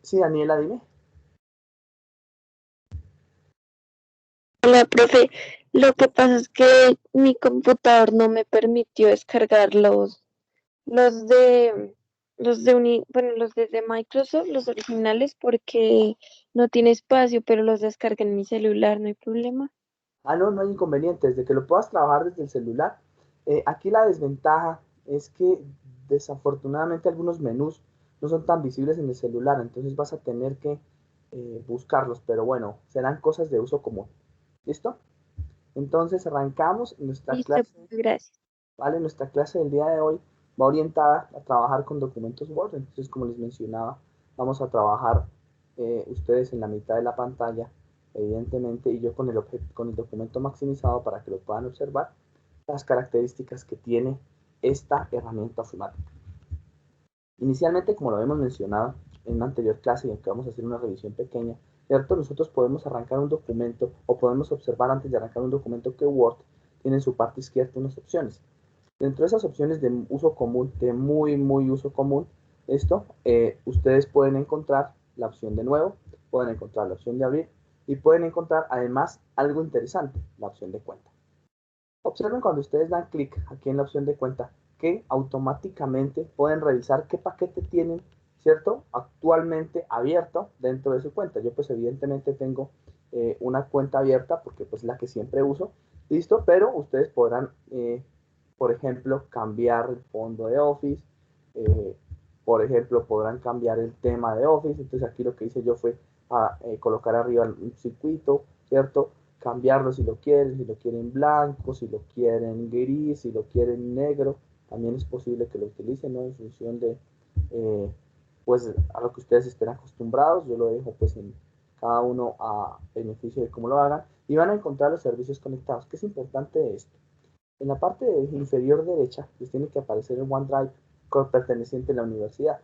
Sí, Daniela, dime. Hola, profe. Lo que pasa es que mi computador no me permitió descargar los de, los de Microsoft, los originales, porque no tiene espacio, pero los descargué en mi celular, no hay problema. Ah, no, no hay inconveniente, desde que lo puedas trabajar desde el celular. Aquí la desventaja es que desafortunadamente algunos menús no son tan visibles en el celular, entonces vas a tener que buscarlos, pero bueno, serán cosas de uso común. ¿Listo? Entonces arrancamos nuestra Listo, clase, gracias. ¿vale? Nuestra clase del día de hoy va orientada a trabajar con documentos Word, entonces como les mencionaba, vamos a trabajar ustedes en la mitad de la pantalla, evidentemente, y yo con el documento maximizado para que lo puedan observar las características que tiene esta herramienta ofimática. Inicialmente, como lo habíamos mencionado en una anterior clase y aunque vamos a hacer una revisión pequeña, ¿cierto? Nosotros podemos arrancar un documento o podemos observar antes de arrancar un documento que Word tiene en su parte izquierda unas opciones. Dentro de esas opciones de uso común, de muy uso común, ustedes pueden encontrar la opción de nuevo, pueden encontrar la opción de abrir y pueden encontrar además algo interesante, la opción de cuenta. Observen cuando ustedes dan clic aquí en la opción de cuenta que automáticamente pueden revisar qué paquete tienen, ¿cierto? Actualmente abierto dentro de su cuenta. Yo pues evidentemente tengo una cuenta abierta porque pues es la que siempre uso, ¿listo? Pero ustedes podrán, por ejemplo, cambiar el fondo de Office, eh, por ejemplo, podrán cambiar el tema de Office. Entonces aquí lo que hice yo fue colocar arriba un circuito, ¿cierto? Cambiarlo si lo quieren blanco, si lo quieren gris, si lo quieren negro, también es posible que lo utilicen, ¿no? En función de, eh, pues, a lo que ustedes estén acostumbrados. Yo lo dejo, pues, en cada uno a beneficio de cómo lo hagan. Y van a encontrar los servicios conectados. ¿Qué es importante de esto? En la parte inferior derecha les tiene que aparecer el OneDrive perteneciente a la universidad.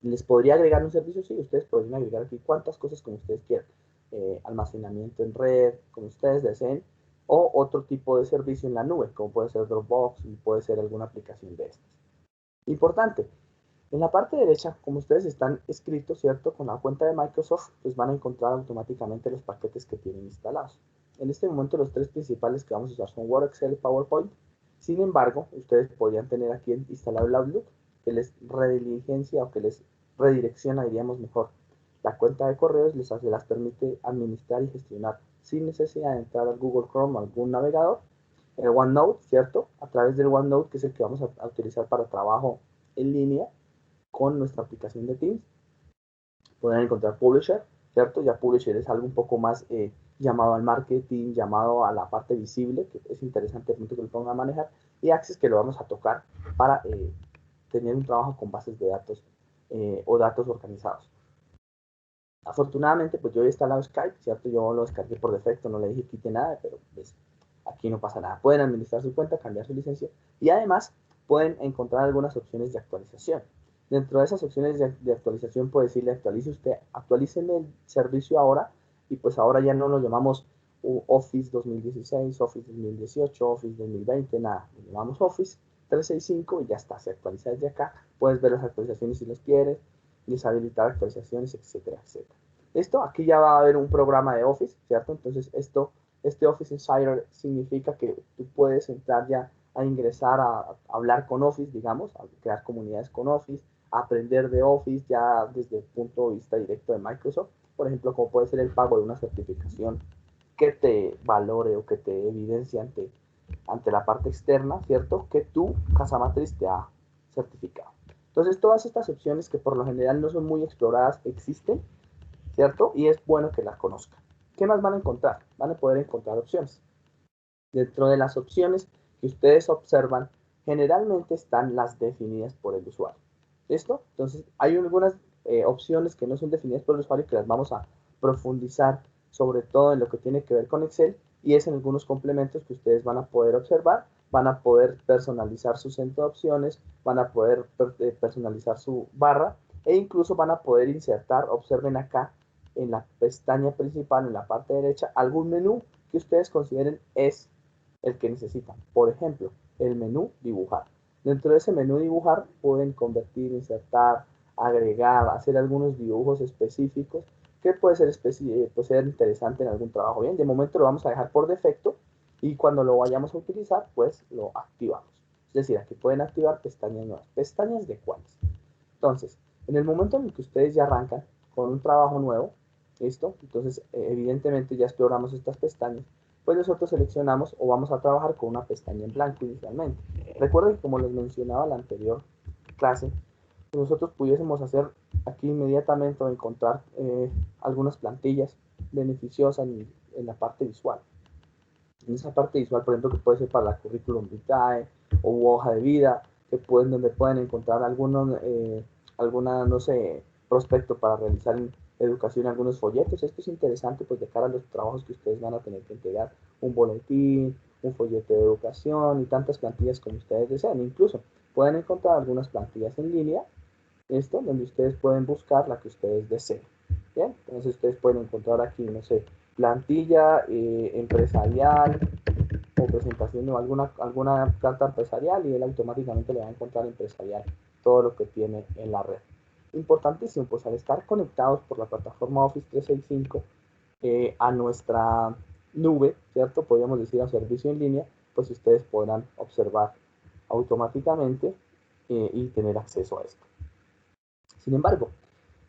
¿Les podría agregar un servicio? Sí, ustedes podrían agregar aquí cuantas cosas como ustedes quieran. Almacenamiento en red, como ustedes deseen, o otro tipo de servicio en la nube, como puede ser Dropbox y puede ser alguna aplicación de estas. Importante, en la parte derecha, como ustedes están escritos, ¿cierto? Con la cuenta de Microsoft, pues van a encontrar automáticamente los paquetes que tienen instalados. En este momento los tres principales que vamos a usar son Word, Excel y PowerPoint. Sin embargo, ustedes podrían tener aquí instalado el Outlook, que les rediligencia o que les redirecciona, diríamos mejor, la cuenta de correos, les las permite administrar y gestionar sin necesidad de entrar al Google Chrome o algún navegador. El OneNote, ¿cierto? A través del OneNote, que es el que vamos a utilizar para trabajo en línea, con nuestra aplicación de Teams. Pueden encontrar Publisher, ¿cierto? Ya Publisher es algo un poco más llamado al marketing, llamado a la parte visible, que es interesante que lo pongan a manejar, y Access, que lo vamos a tocar para tener un trabajo con bases de datos o datos organizados. Afortunadamente, pues yo he instalado Skype, ¿cierto? Yo lo descargué por defecto, no le dije quite nada, pero pues aquí no pasa nada. Pueden administrar su cuenta, cambiar su licencia y además pueden encontrar algunas opciones de actualización. Dentro de esas opciones de actualización puede decirle actualice usted, actualíceme el servicio ahora y pues ahora ya no lo llamamos Office 2016, Office 2018, Office 2020, nada, lo llamamos Office 365 y ya está, se actualiza desde acá, puedes ver las actualizaciones si las quieres, deshabilitar actualizaciones, etcétera, etcétera. Esto, aquí ya va a haber un programa de Office, ¿cierto? Entonces este Office Insider significa que tú puedes entrar ya a ingresar a hablar con Office, digamos, a crear comunidades con Office, a aprender de Office ya desde el punto de vista directo de Microsoft, por ejemplo, como puede ser el pago de una certificación que te valore o que te evidencie ante la parte externa, ¿cierto? Que tu casa matriz te ha certificado. Entonces, todas estas opciones que por lo general no son muy exploradas existen, ¿cierto? Y es bueno que las conozcan. ¿Qué más van a encontrar? Van a poder encontrar opciones. Dentro de las opciones que ustedes observan, generalmente están las definidas por el usuario. ¿Listo? Entonces, hay algunas opciones que no son definidas por el usuario que las vamos a profundizar, sobre todo en lo que tiene que ver con Excel, y es en algunos complementos que ustedes van a poder observar, van a poder personalizar su centro de opciones, van a poder personalizar su barra, e incluso van a poder insertar, observen acá, en la pestaña principal, en la parte derecha, algún menú que ustedes consideren es el que necesitan. Por ejemplo, el menú dibujar. Dentro de ese menú dibujar pueden convertir, insertar, agregar, hacer algunos dibujos específicos que puede ser, puede ser interesante en algún trabajo. Bien, de momento lo vamos a dejar por defecto y cuando lo vayamos a utilizar, pues lo activamos. Es decir, aquí pueden activar pestañas nuevas. ¿Pestañas de cuáles? Entonces, en el momento en el que ustedes ya arrancan con un trabajo nuevo, ¿listo? Entonces, evidentemente ya exploramos estas pestañas, pues nosotros seleccionamos o vamos a trabajar con una pestaña en blanco inicialmente. Recuerden que como les mencionaba en la anterior clase, nosotros pudiésemos hacer aquí inmediatamente o encontrar algunas plantillas beneficiosas en la parte visual. En esa parte visual, por ejemplo, que puede ser para la currículum vitae o hoja de vida, que pueden, donde pueden encontrar alguna, no sé, prospecto para realizar en educación, algunos folletos. Esto es interesante pues de cara a los trabajos que ustedes van a tener que entregar, un boletín, un folleto de educación y tantas plantillas como ustedes deseen. Incluso pueden encontrar algunas plantillas en línea, esto, donde ustedes pueden buscar la que ustedes deseen. Bien, entonces ustedes pueden encontrar aquí, no sé, plantilla empresarial o presentación o alguna carta empresarial y él automáticamente le va a encontrar empresarial todo lo que tiene en la red. Importantísimo, pues al estar conectados por la plataforma Office 365 a nuestra nube, ¿cierto? Podríamos decir a servicio en línea, pues ustedes podrán observar automáticamente y tener acceso a esto. Sin embargo,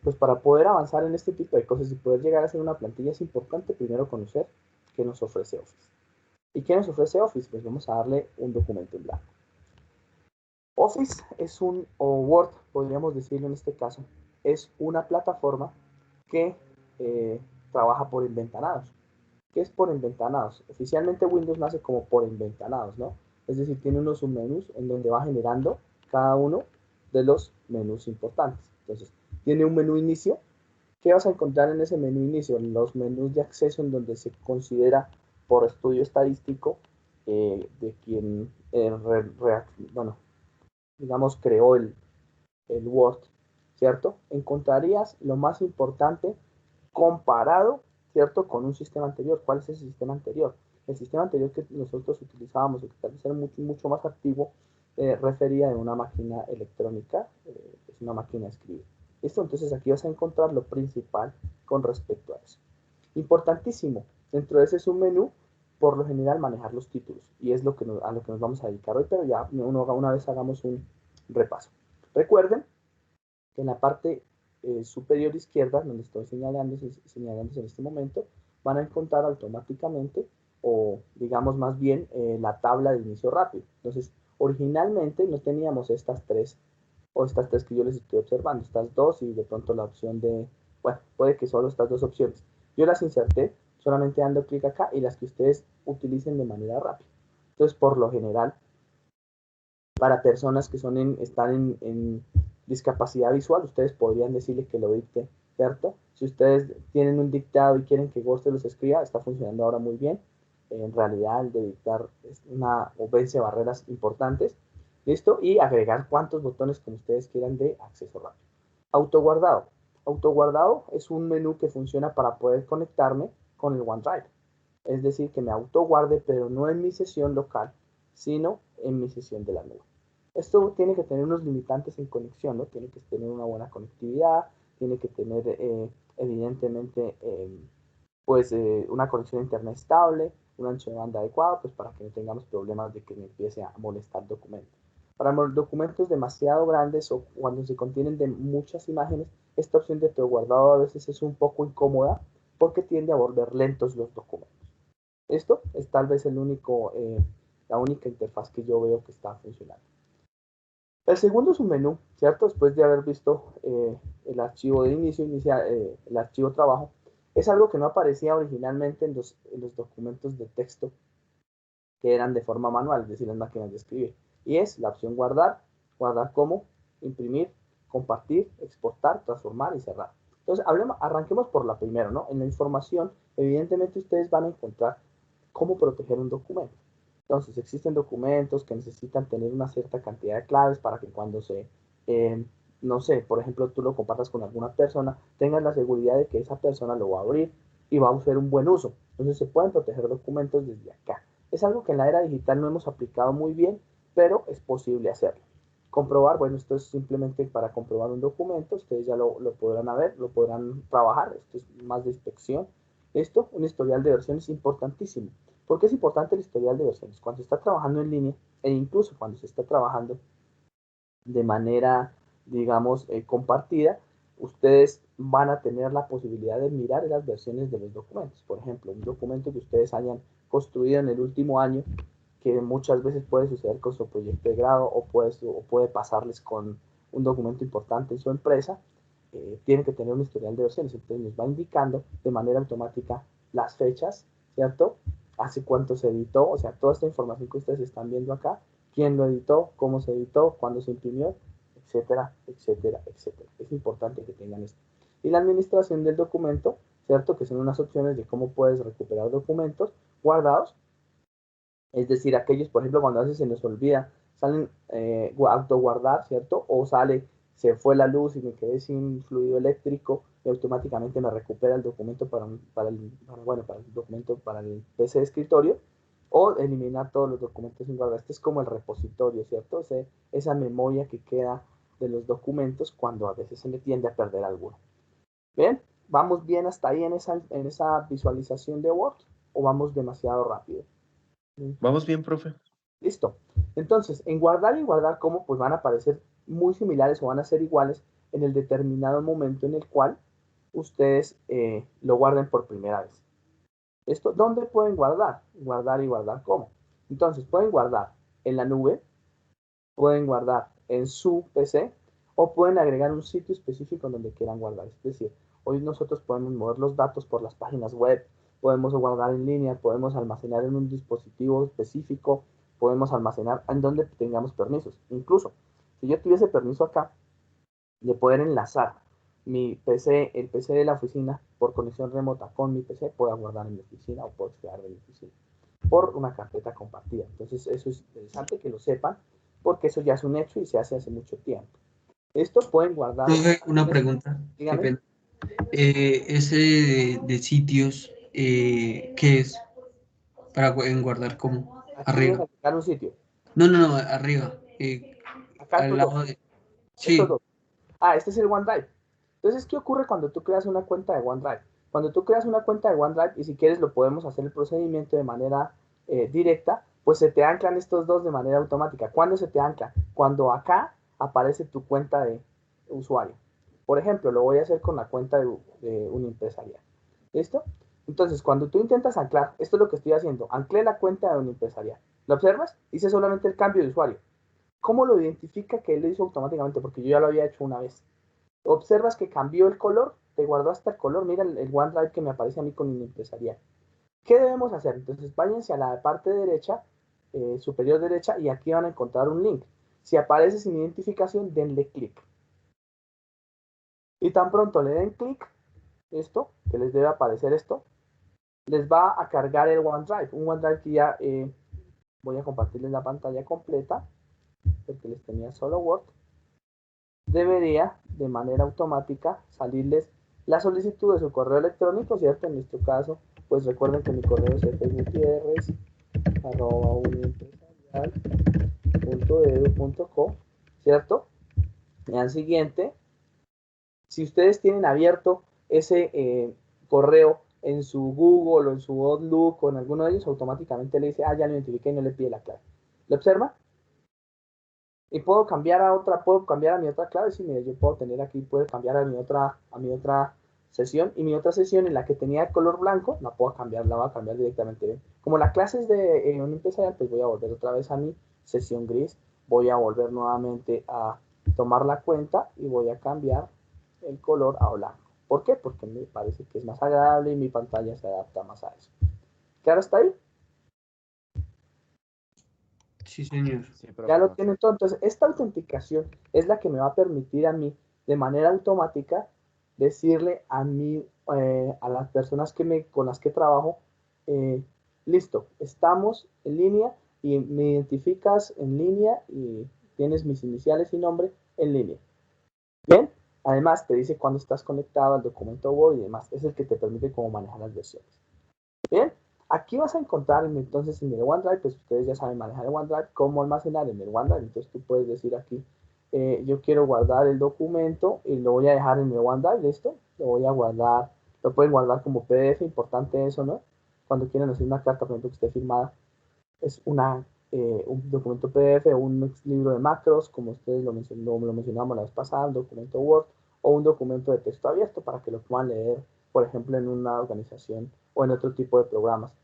pues para poder avanzar en este tipo de cosas y poder llegar a ser una plantilla es importante primero conocer qué nos ofrece Office. ¿Y qué nos ofrece Office? Pues vamos a darle un documento en blanco. Office es o Word, podríamos decirlo en este caso, es una plataforma que trabaja por inventanados. ¿Qué es por inventanados? Oficialmente Windows nace como por inventanados, ¿no? Es decir, tiene unos submenús en donde va generando cada uno de los menús importantes. Entonces, tiene un menú inicio. ¿Qué vas a encontrar en ese menú inicio? Los menús de acceso en donde se considera por estudio estadístico de quien, bueno, digamos, creó el Word, ¿cierto? Encontrarías lo más importante comparado, ¿cierto? Con un sistema anterior. ¿Cuál es ese sistema anterior? El sistema anterior que nosotros utilizábamos, que tal vez era mucho más activo, refería de una máquina electrónica, es una máquina de escribir. ¿Listo? Entonces aquí vas a encontrar lo principal con respecto a eso. Importantísimo, dentro de ese submenú, por lo general manejar los títulos, y es a lo que nos vamos a dedicar hoy, pero ya una vez hagamos un repaso. Recuerden que en la parte superior izquierda, donde estoy señalando en este momento, van a encontrar automáticamente, o digamos más bien, la tabla de inicio rápido. Entonces, originalmente no teníamos estas tres que yo les estoy observando, estas dos y de pronto la opción de, bueno, puede que solo estas dos opciones. Yo las inserté solamente dando clic acá y las que ustedes utilicen de manera rápida. Entonces, por lo general, para personas que están en discapacidad visual, ustedes podrían decirle que lo dicte, ¿cierto? Si ustedes tienen un dictado y quieren que Word los escriba, está funcionando ahora muy bien. En realidad, el de dictar o vence barreras importantes. ¿Listo? Y agregar cuantos botones como ustedes quieran de acceso rápido. Autoguardado. Autoguardado es un menú que funciona para poder conectarme con el OneDrive. Es decir, que me autoguarde, pero no en mi sesión local, sino en mi sesión de la nube. Esto tiene que tener unos limitantes en conexión, ¿no? Tiene que tener una buena conectividad, tiene que tener evidentemente pues una conexión a internet estable, un ancho de banda adecuado, pues para que no tengamos problemas de que me empiece a molestar documentos. Para documentos demasiado grandes o cuando se contienen de muchas imágenes, esta opción de guardado a veces es un poco incómoda porque tiende a volver lentos los documentos. Esto es tal vez la única interfaz que yo veo que está funcionando. El segundo es un menú, ¿cierto? Después de haber visto el archivo de inicio, el archivo trabajo, es algo que no aparecía originalmente en los documentos de texto que eran de forma manual, es decir, las máquinas de escribir. Y es la opción guardar, guardar como, imprimir, compartir, exportar, transformar y cerrar. Entonces, arranquemos por la primera, ¿no? En la información, evidentemente ustedes van a encontrar cómo proteger un documento. Entonces, existen documentos que necesitan tener una cierta cantidad de claves para que cuando no sé, por ejemplo, tú lo compartas con alguna persona, tengas la seguridad de que esa persona lo va a abrir y va a hacer un buen uso. Entonces, se pueden proteger documentos desde acá. Es algo que en la era digital no hemos aplicado muy bien, pero es posible hacerlo. comprobar, bueno, esto es simplemente para comprobar un documento, ustedes ya lo podrán ver, lo podrán trabajar, esto es más de inspección. Esto, un historial de versiones importantísimo. ¿Por qué es importante el historial de versiones? Cuando se está trabajando en línea, e incluso cuando se está trabajando de manera, digamos, compartida, ustedes van a tener la posibilidad de mirar las versiones de los documentos. Por ejemplo, un documento que ustedes hayan construido en el último año, que muchas veces puede suceder con su proyecto de grado o puede pasarles con un documento importante en su empresa, tienen que tener un historial de versiones. Entonces nos va indicando de manera automática las fechas, ¿cierto? Hace cuánto se editó, o sea, toda esta información que ustedes están viendo acá, quién lo editó, cómo se editó, cuándo se imprimió, etcétera, etcétera, etcétera. Es importante que tengan esto. Y la administración del documento, ¿cierto? Que son unas opciones de cómo puedes recuperar documentos guardados. Es decir, aquellos, por ejemplo, cuando a veces se nos olvida, salen autoguardar, ¿cierto? O sale, se fue la luz y me quedé sin fluido eléctrico y automáticamente me recupera el documento para el documento para el PC de escritorio, o eliminar todos los documentos sin guardar. Este es como el repositorio, ¿cierto? Esa memoria que queda de los documentos cuando a veces se le tiende a perder alguno. Bien, ¿vamos bien hasta ahí en esa visualización de Word o vamos demasiado rápido? Vamos bien, profe. Listo. Entonces, en guardar y guardar como, pues van a aparecer muy similares o van a ser iguales en el determinado momento en el cual ustedes lo guarden por primera vez. Esto, ¿dónde pueden guardar? Guardar y guardar cómo. Entonces, pueden guardar en la nube, pueden guardar en su PC o pueden agregar un sitio específico donde quieran guardar. Es decir, hoy nosotros podemos mover los datos por las páginas web, podemos guardar en línea, podemos almacenar en un dispositivo específico, podemos almacenar en donde tengamos permisos. Incluso, si yo tuviese permiso acá de poder enlazar mi PC, el PC de la oficina por conexión remota con mi PC, puedo guardar en mi oficina o puedo crear en mi oficina por una carpeta compartida. Entonces, eso es interesante que lo sepan porque eso ya es un hecho y se hace mucho tiempo. Esto pueden guardar. Profe, una pregunta. Qué Dígame. pena. Ese de sitios, ¿qué es? Para guardar como Aquí me vas a arriba. agregar un sitio. No, arriba. Acá Al estos dos. lado de. Estos Sí. dos. Este es el OneDrive. Entonces, ¿qué ocurre cuando tú creas una cuenta de OneDrive? Cuando tú creas una cuenta de OneDrive, y si quieres lo podemos hacer el procedimiento de manera directa, pues se te anclan estos dos de manera automática. ¿Cuándo se te ancla? Cuando acá aparece tu cuenta de usuario. Por ejemplo, lo voy a hacer con la cuenta de un empresarial. ¿Listo? Entonces, cuando tú intentas anclar, esto es lo que estoy haciendo, anclé la cuenta de un empresarial. ¿Lo observas? Hice solamente el cambio de usuario. ¿Cómo lo identifica que él lo hizo automáticamente? Porque yo ya lo había hecho una vez. Observas que cambió el color, te guardó hasta el color. Mira el OneDrive que me aparece a mí con el empresarial. ¿Qué debemos hacer? Entonces váyanse a la parte derecha, superior derecha, y aquí van a encontrar un link. Si aparece sin identificación, denle clic. Y tan pronto le den clic, esto, que les debe aparecer esto, les va a cargar el OneDrive. Un OneDrive que ya voy a compartirles la pantalla completa, porque les tenía solo Word. Debería de manera automática salirles la solicitud de su correo electrónico, ¿cierto? En nuestro caso, pues recuerden que mi correo es fgutierrez@uniempresarial.edu.co, ¿cierto? Y al siguiente, si ustedes tienen abierto ese correo en su Google o en su Outlook o en alguno de ellos, automáticamente le dice, ya lo identifiqué y no le pide la clave. ¿Lo observa? Y puedo cambiar a mi otra clave. Sí, mire, yo puedo tener aquí, puedo cambiar a mi otra sesión, y mi otra sesión en la que tenía el color blanco, la voy a cambiar directamente. Como la clase es de un empresarial, pues voy a volver otra vez a mi sesión gris, voy a volver nuevamente a tomar la cuenta y voy a cambiar el color a blanco. ¿Por qué? Porque me parece que es más agradable y mi pantalla se adapta más a eso. ¿Claro está ahí? Sí, señor. Sí, Ya lo profe. tienen todo. Entonces, esta autenticación es la que me va a permitir a mí, de manera automática, decirle a mí, a las personas con las que trabajo, listo, estamos en línea y me identificas en línea y tienes mis iniciales y nombre en línea. Bien, además te dice cuando estás conectado al documento Word y demás. Es el que te permite cómo manejar las versiones. Bien, aquí vas a encontrar entonces en el OneDrive, pues ustedes ya saben manejar el OneDrive, cómo almacenar en el OneDrive. Entonces tú puedes decir aquí, yo quiero guardar el documento y lo voy a dejar en mi OneDrive, ¿listo? Lo voy a guardar, lo pueden guardar como PDF, importante eso, ¿no? Cuando quieren hacer una carta, por ejemplo, que esté firmada, es un documento PDF, un libro de macros, como ustedes lo mencionamos la vez pasada, un documento Word, o un documento de texto abierto para que lo puedan leer, por ejemplo, en una organización o en otro tipo de programas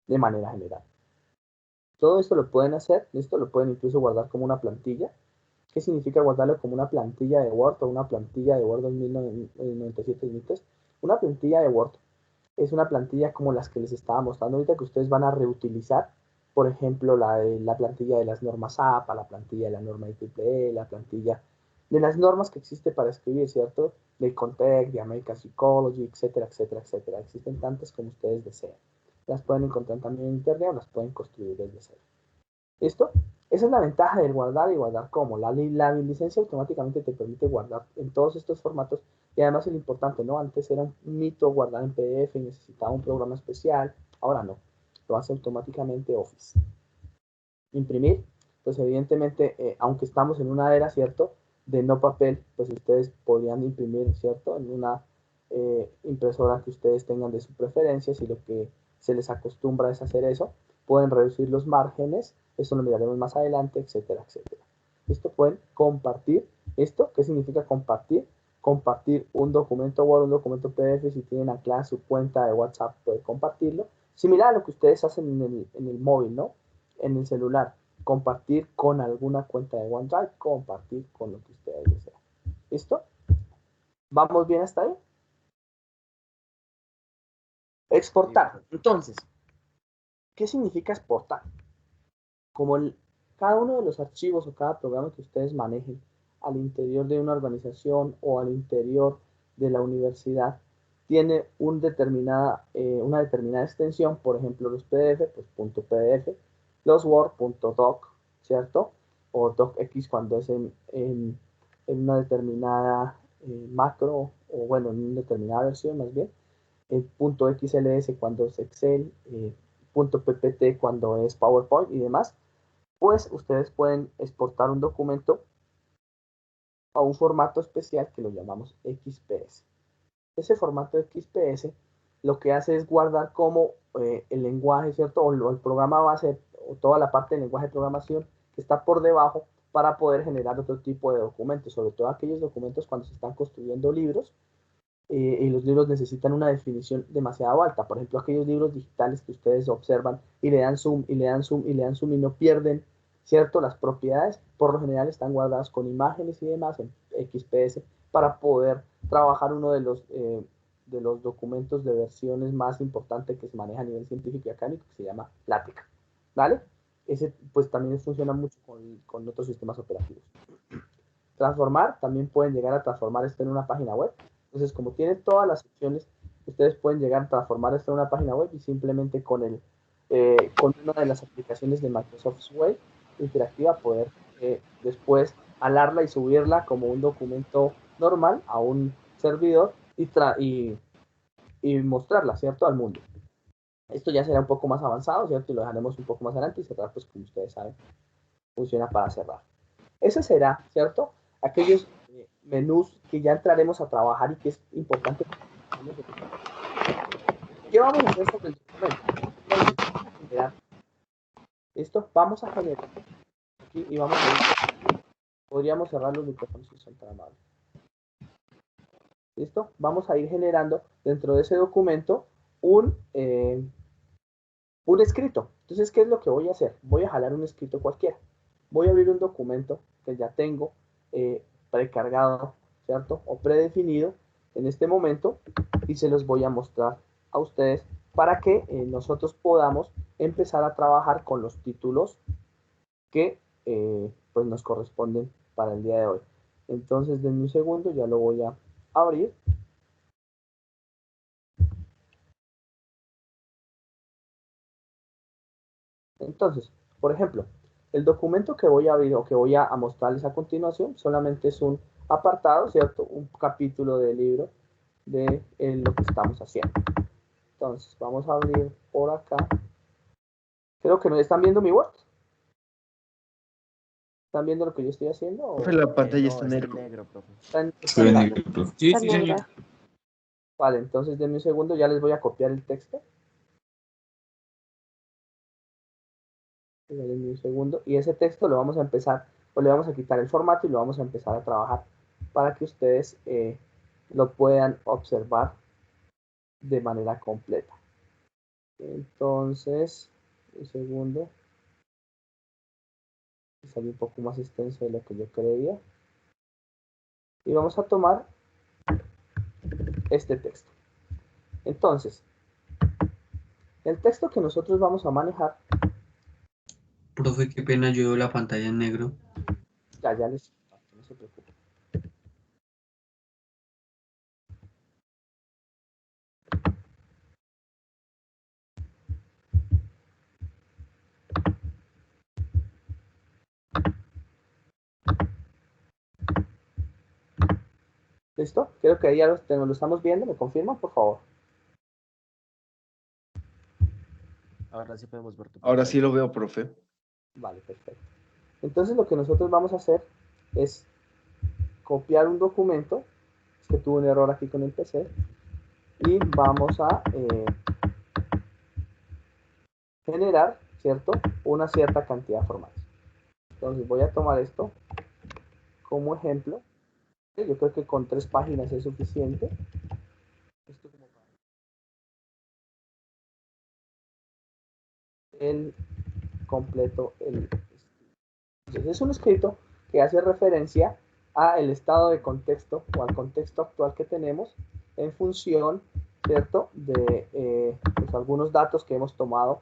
de manera general. Todo esto lo pueden hacer, esto lo pueden incluso guardar como una plantilla. ¿Qué significa guardarlo como una plantilla de Word o una plantilla de Word 2097-2003? Una plantilla de Word es una plantilla como las que les estaba mostrando ahorita que ustedes van a reutilizar. Por ejemplo, la plantilla de las normas APA, la plantilla de la norma IEEE, la plantilla de las normas que existe para escribir, ¿cierto? De Contec, de American Psychology, etcétera, etcétera, etcétera. Existen tantas como ustedes deseen. Las pueden encontrar también en internet o las pueden construir desde cero. ¿Listo? Esa es la ventaja del guardar y guardar como. La licencia automáticamente te permite guardar en todos estos formatos y además es lo importante, ¿no? Antes era un mito guardar en PDF y necesitaba un programa especial, ahora no, lo hace automáticamente Office. Imprimir, pues evidentemente, aunque estamos en una era, ¿cierto?, de no papel, pues ustedes podrían imprimir, ¿cierto?, en una impresora que ustedes tengan de su preferencia, si lo que se les acostumbra es hacer eso, pueden reducir los márgenes, eso lo miraremos más adelante, etcétera, etcétera. Esto pueden compartir. ¿Esto qué significa compartir? Compartir un documento Word, un documento PDF, si tienen anclada su cuenta de WhatsApp, pueden compartirlo. Similar a lo que ustedes hacen en el móvil, ¿no? En el celular. Compartir con alguna cuenta de OneDrive, compartir con lo que ustedes desean. ¿Listo? ¿Vamos bien hasta ahí? Exportar. Entonces, ¿qué significa exportar? Como cada uno de los archivos o cada programa que ustedes manejen al interior de una organización o al interior de la universidad tiene una determinada extensión, por ejemplo los PDF, pues .pdf, los Word, .doc, ¿cierto? O docx cuando es en una determinada macro, o bueno, en una determinada versión más bien, el .xls cuando es Excel, .ppt cuando es PowerPoint y demás, pues ustedes pueden exportar un documento a un formato especial que lo llamamos XPS. Ese formato XPS lo que hace es guardar como el lenguaje, ¿cierto? O el programa base, o toda la parte del lenguaje de programación que está por debajo para poder generar otro tipo de documentos, sobre todo aquellos documentos cuando se están construyendo libros y los libros necesitan una definición demasiado alta. Por ejemplo, aquellos libros digitales que ustedes observan y le dan zoom y le dan zoom y le dan zoom y no pierden, ¿cierto? Las propiedades por lo general están guardadas con imágenes y demás en XPS para poder trabajar uno de los documentos de versiones más importantes que se maneja a nivel científico y académico, que se llama LaTeX, ¿vale? Ese pues también funciona mucho con otros sistemas operativos. Transformar, también pueden llegar a transformar esto en una página web. Entonces, como tiene todas las opciones, ustedes pueden llegar a transformar esto en una página web y simplemente con una de las aplicaciones de Microsoft Web interactiva poder después alarla y subirla como un documento normal a un servidor y mostrarla, ¿cierto?, al mundo. Esto ya será un poco más avanzado, ¿cierto? Y lo dejaremos un poco más adelante y cerrar, pues como ustedes saben, funciona para cerrar. Ese será, ¿cierto?, aquellos menús que ya entraremos a trabajar y que es importante. ¿Qué vamos a hacer sobre el documento? ¿Listo? Vamos a generar aquí y vamos a ver. Podríamos cerrar los micrófonos si son tan amables. ¿Listo? Vamos a ir generando dentro de ese documento un escrito. Entonces, ¿qué es lo que voy a hacer? Voy a jalar un escrito cualquiera. Voy a abrir un documento que ya tengo precargado, ¿cierto? O predefinido en este momento y se los voy a mostrar a ustedes para que nosotros podamos empezar a trabajar con los títulos que pues nos corresponden para el día de hoy. Entonces, denme un segundo, ya lo voy a abrir. Entonces, por ejemplo, el documento que voy a abrir o que voy a mostrarles a continuación solamente es un apartado, ¿cierto? Un capítulo del libro de lo que estamos haciendo. Entonces, vamos a abrir por acá. Creo que no están viendo mi Word. ¿Están viendo lo que yo estoy haciendo? Profe, la pantalla No, está en negro. negro, profe. Está en blanco? Sí, Está sí, señor. negra. Vale, entonces denme un segundo, ya les voy a copiar el texto. Denme un segundo. Y ese texto lo vamos a empezar, o le vamos a quitar el formato y lo vamos a empezar a trabajar para que ustedes lo puedan observar de manera completa. Entonces, un segundo. Salió un poco más extenso de lo que yo creía. Y vamos a tomar este texto. Entonces, el texto que nosotros vamos a manejar, Profe, qué pena, yo veo la pantalla en negro. ya les, no se preocupen. ¿Listo? Creo que ahí ya lo estamos viendo. ¿Me confirman, por favor? Ahora sí podemos ver tu Ahora pantalla. sí lo veo, profe. Vale, perfecto. Entonces lo que nosotros vamos a hacer es copiar un documento. Es que tuve un error aquí con el PC. Y vamos a generar, ¿cierto? Una cierta cantidad de formatos. Entonces voy a tomar esto como ejemplo. Yo creo que con 3 páginas es suficiente. Esto como para el completo. Entonces es un escrito que hace referencia al estado de contexto o al contexto actual que tenemos en función, ¿cierto?, de pues algunos datos que hemos tomado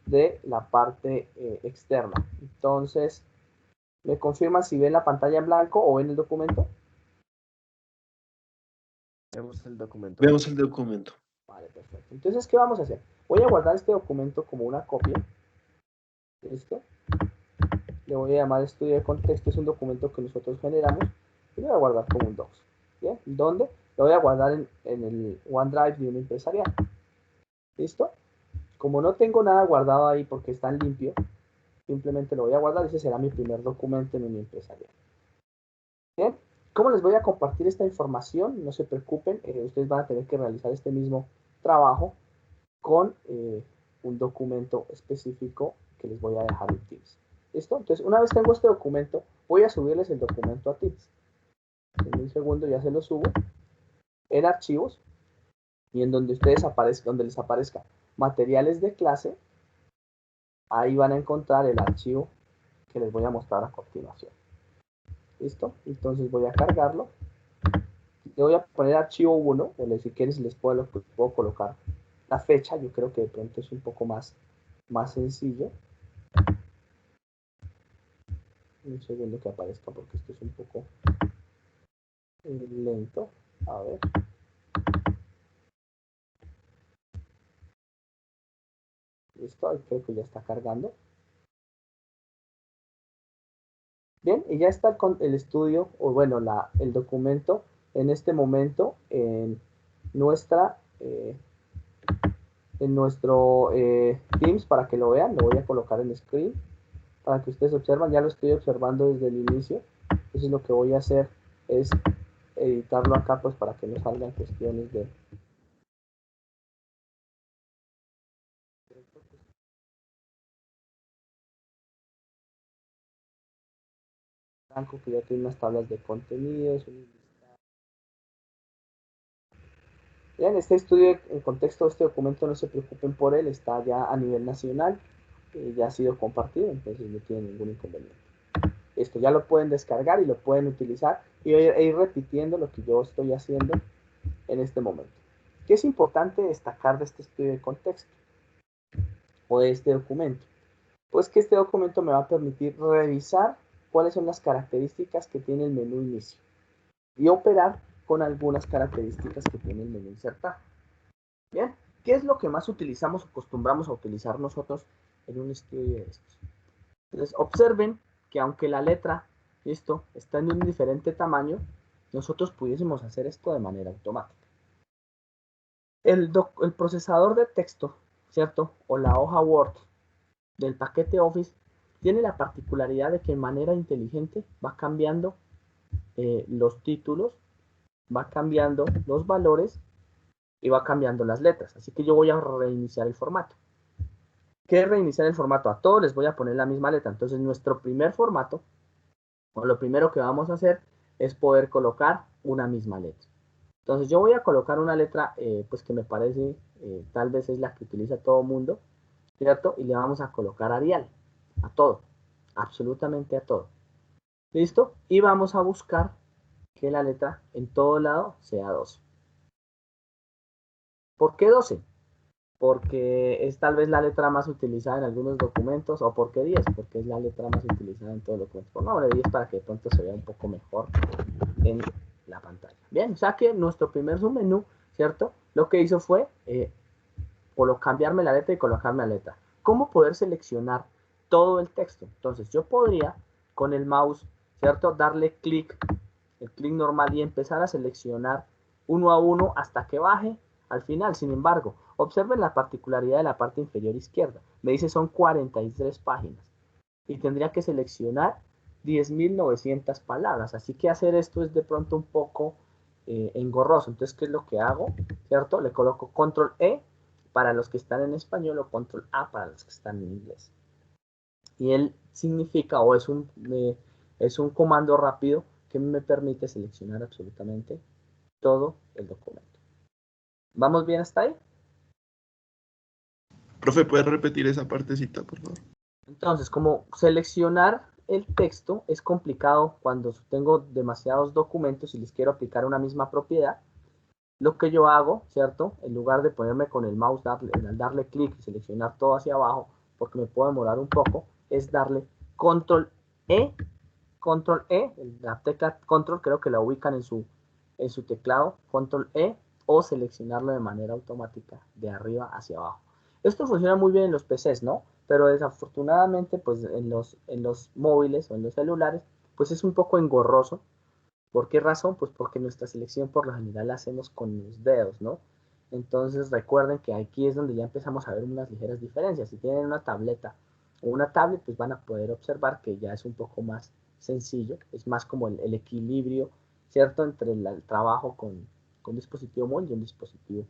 de la parte externa. Entonces, ¿me confirman si ven la pantalla en blanco o ven el documento? Vemos el documento. Vemos el documento. Vale, perfecto. Entonces, ¿qué vamos a hacer? Voy a guardar este documento como una copia. ¿Listo? Le voy a llamar estudio de contexto. Es un documento que nosotros generamos y lo voy a guardar como un docs. ¿Bien? ¿Dónde? Lo voy a guardar en el OneDrive de un empresarial. ¿Listo? Como no tengo nada guardado ahí porque está en limpio, simplemente lo voy a guardar. Ese será mi primer documento en un empresarial. Bien. ¿Cómo les voy a compartir esta información? No se preocupen, ustedes van a tener que realizar este mismo trabajo con un documento específico que les voy a dejar en Teams. ¿Listo? Entonces, una vez tengo este documento, voy a subirles el documento a Teams. En un segundo ya se lo subo en archivos y en donde ustedes aparezcan, donde les aparezca materiales de clase, ahí van a encontrar el archivo que les voy a mostrar a continuación. ¿Listo? Entonces voy a cargarlo. Le voy a poner archivo 1, o si quieren les puedo colocar la fecha. Yo creo que de pronto es un poco más sencillo. Un segundo que aparezca porque esto es un poco lento. A ver. Listo, ahí creo que ya está cargando. Bien, y ya está con el estudio, o bueno, el documento en este momento en nuestro Teams para que lo vean. Lo voy a colocar en screen para que ustedes observen. Ya lo estoy observando desde el inicio. Entonces lo que voy a hacer es editarlo acá pues para que no salgan cuestiones de blanco, que ya tiene unas tablas de contenidos. Bien, este estudio en contexto de este documento, no se preocupen por él, está ya a nivel nacional, ya ha sido compartido, entonces no tiene ningún inconveniente. Esto ya lo pueden descargar y lo pueden utilizar y ir repitiendo lo que yo estoy haciendo en este momento. ¿Qué es importante destacar de este estudio de contexto o de este documento? Pues que este documento me va a permitir revisar cuáles son las características que tiene el menú inicio y operar con algunas características que tiene el menú insertar. Bien, ¿qué es lo que más utilizamos o acostumbramos a utilizar nosotros en un estudio de estos? Entonces, observen que aunque la letra, listo, está en un diferente tamaño, nosotros pudiésemos hacer esto de manera automática. El procesador de texto, ¿cierto? O la hoja Word del paquete Office tiene la particularidad de que de manera inteligente va cambiando los títulos, va cambiando los valores y va cambiando las letras. Así que yo voy a reiniciar el formato. ¿Qué es reiniciar el formato? A todos les voy a poner la misma letra. Entonces nuestro primer formato, o lo primero que vamos a hacer, es poder colocar una misma letra. Entonces yo voy a colocar una letra pues que me parece tal vez es la que utiliza todo el mundo, ¿cierto? Y le vamos a colocar Arial a todo, absolutamente a todo. ¿Listo? Y vamos a buscar que la letra en todo lado sea 12. ¿Por qué 12? Porque es tal vez la letra más utilizada en algunos documentos, o ¿por qué 10? Porque es la letra más utilizada en todos los documentos. Pongámosle 10 para que de pronto se vea un poco mejor en la pantalla. Bien, o sea que nuestro primer submenú, ¿cierto? Lo que hizo fue cambiarme la letra y colocarme la letra. ¿Cómo poder seleccionar todo el texto? Entonces yo podría con el mouse, ¿cierto? Darle clic, el clic normal y empezar a seleccionar uno a uno hasta que baje al final. Sin embargo, observen la particularidad de la parte inferior izquierda. Me dice son 43 páginas y tendría que seleccionar 10.900 palabras. Así que hacer esto es de pronto un poco engorroso. Entonces, ¿qué es lo que hago? ¿Cierto? Le coloco control E para los que están en español o control A para los que están en inglés. Y él significa o es un comando rápido que me permite seleccionar absolutamente todo el documento. ¿Vamos bien hasta ahí? Profe, ¿puedes repetir esa partecita, por favor? Entonces, como seleccionar el texto es complicado cuando tengo demasiados documentos y les quiero aplicar una misma propiedad, lo que yo hago, ¿cierto? En lugar de ponerme con el mouse, darle clic y seleccionar todo hacia abajo, porque me puedo demorar un poco, es darle control E, la tecla control creo que la ubican en su teclado, control E, o seleccionarlo de manera automática de arriba hacia abajo. Esto funciona muy bien en los PCs, ¿no? Pero desafortunadamente, pues en los móviles o en los celulares, pues es un poco engorroso. ¿Por qué razón? Pues porque nuestra selección por lo general la hacemos con los dedos, ¿no? Entonces recuerden que aquí es donde ya empezamos a ver unas ligeras diferencias. Si tienen una tableta o una tablet, pues van a poder observar que ya es un poco más sencillo, es más como el equilibrio, ¿cierto? Entre el trabajo con un dispositivo móvil y un dispositivo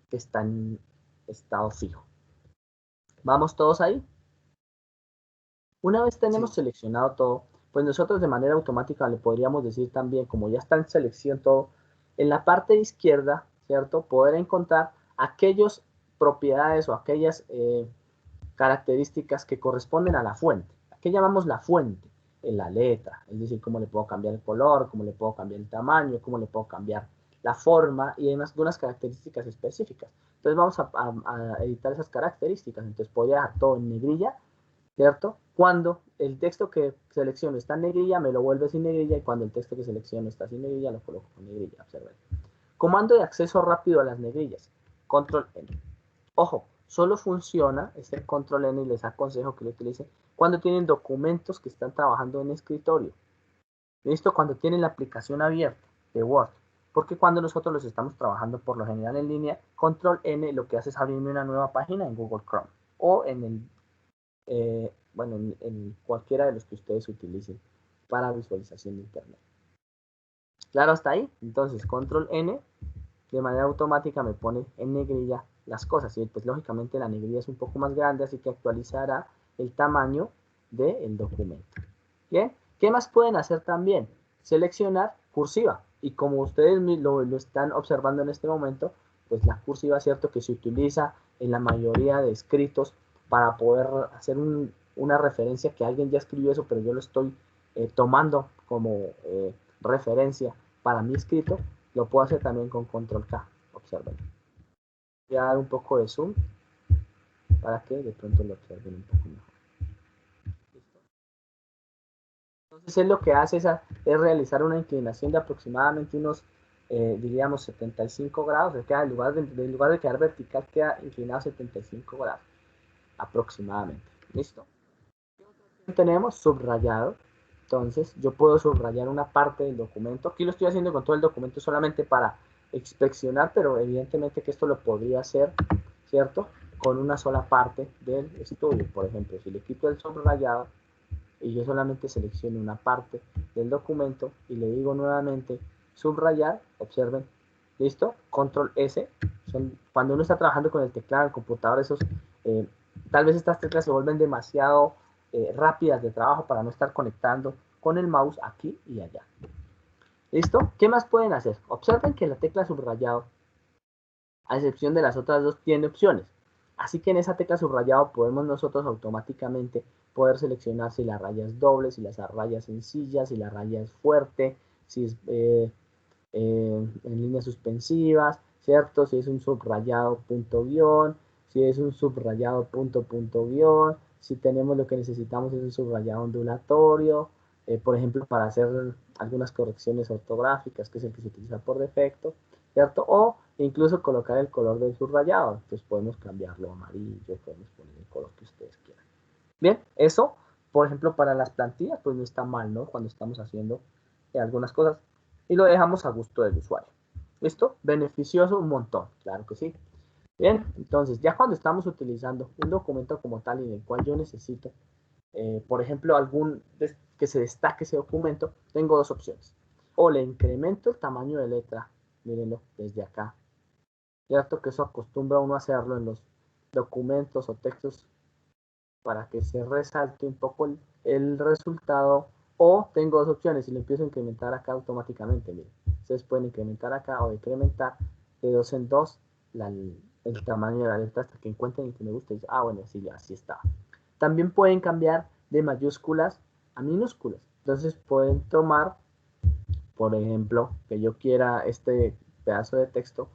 que está en estado fijo. ¿Vamos todos ahí? Una vez tenemos seleccionado todo, pues nosotros de manera automática le podríamos decir también, como ya está en selección todo, en la parte izquierda, ¿cierto? Poder encontrar aquellas propiedades o aquellas características que corresponden a la fuente. ¿Qué llamamos la fuente? En la letra, es decir, cómo le puedo cambiar el color, cómo le puedo cambiar el tamaño, cómo le puedo cambiar la forma y además de unas características específicas. Entonces vamos a editar esas características. Entonces podría dejar todo en negrilla, ¿cierto? Cuando el texto que selecciono está en negrilla, me lo vuelve sin negrilla, y cuando el texto que selecciono está sin negrilla, lo coloco con negrilla. Observen. Comando de acceso rápido a las negrillas. Control N. Ojo, solo funciona este control N y les aconsejo que lo utilicen cuando tienen documentos que están trabajando en escritorio. ¿Listo? Cuando tienen la aplicación abierta de Word. Porque cuando nosotros los estamos trabajando por lo general en línea, control N lo que hace es abrirme una nueva página en Google Chrome o en el en cualquiera de los que ustedes utilicen para visualización de internet. ¿Claro hasta ahí? Entonces, control N de manera automática me pone en negrilla las cosas. Y pues lógicamente la negrilla es un poco más grande, así que actualizará el tamaño del documento. Bien, ¿qué más pueden hacer también? Seleccionar cursiva. Y como ustedes lo están observando en este momento, pues la cursiva, cierto que se utiliza en la mayoría de escritos para poder hacer una referencia que alguien ya escribió eso, pero yo lo estoy tomando como referencia para mi escrito. Lo puedo hacer también con control K, observen. Voy a dar un poco de zoom para que de pronto lo observen un poco mejor. ¿Listo? Entonces él lo que hace es realizar una inclinación de aproximadamente unos, diríamos 75 grados, o sea, en lugar de quedar vertical, queda inclinado 75 grados aproximadamente. ¿Listo? Tenemos subrayado. Entonces yo puedo subrayar una parte del documento. Aquí lo estoy haciendo con todo el documento solamente para inspeccionar, pero evidentemente que esto lo podría hacer, ¿cierto? Con una sola parte del estudio. Por ejemplo, si le quito el subrayado, y yo solamente selecciono una parte del documento y le digo nuevamente subrayar, observen, ¿listo? Control S, cuando uno está trabajando con el teclado del computador, tal vez estas teclas se vuelven demasiado rápidas de trabajo para no estar conectando con el mouse aquí y allá. ¿Listo? ¿Qué más pueden hacer? Observen que la tecla subrayado, a excepción de las otras dos, tiene opciones. Así que en esa tecla subrayado podemos nosotros automáticamente poder seleccionar si la raya es doble, si la raya es sencilla, si la raya es fuerte, si es en líneas suspensivas, ¿cierto? Si es un subrayado punto guión, si es un subrayado punto guión, si tenemos lo que necesitamos es un subrayado ondulatorio, por ejemplo, para hacer algunas correcciones ortográficas, que es el que se utiliza por defecto, ¿cierto? O incluso colocar el color del subrayado, pues podemos cambiarlo a amarillo, podemos poner el color que ustedes quieran. Bien, eso, por ejemplo, para las plantillas, pues no está mal, ¿no? Cuando estamos haciendo algunas cosas y lo dejamos a gusto del usuario. ¿Listo? Beneficioso un montón, claro que sí. Bien, entonces ya cuando estamos utilizando un documento como tal y en el cual yo necesito, por ejemplo, que se destaque ese documento, tengo dos opciones. O le incremento el tamaño de letra, mírenlo desde acá. Cierto que eso acostumbra uno a hacerlo en los documentos o textos para que se resalte un poco el resultado, o tengo dos opciones y lo empiezo a incrementar acá automáticamente. Miren, ustedes pueden incrementar acá o decrementar de 2 en 2 el tamaño de la letra hasta que encuentren el que me gusta y dicen, bueno, sí, ya, así está. También pueden cambiar de mayúsculas a minúsculas. Entonces pueden tomar, por ejemplo, que yo quiera este pedazo de texto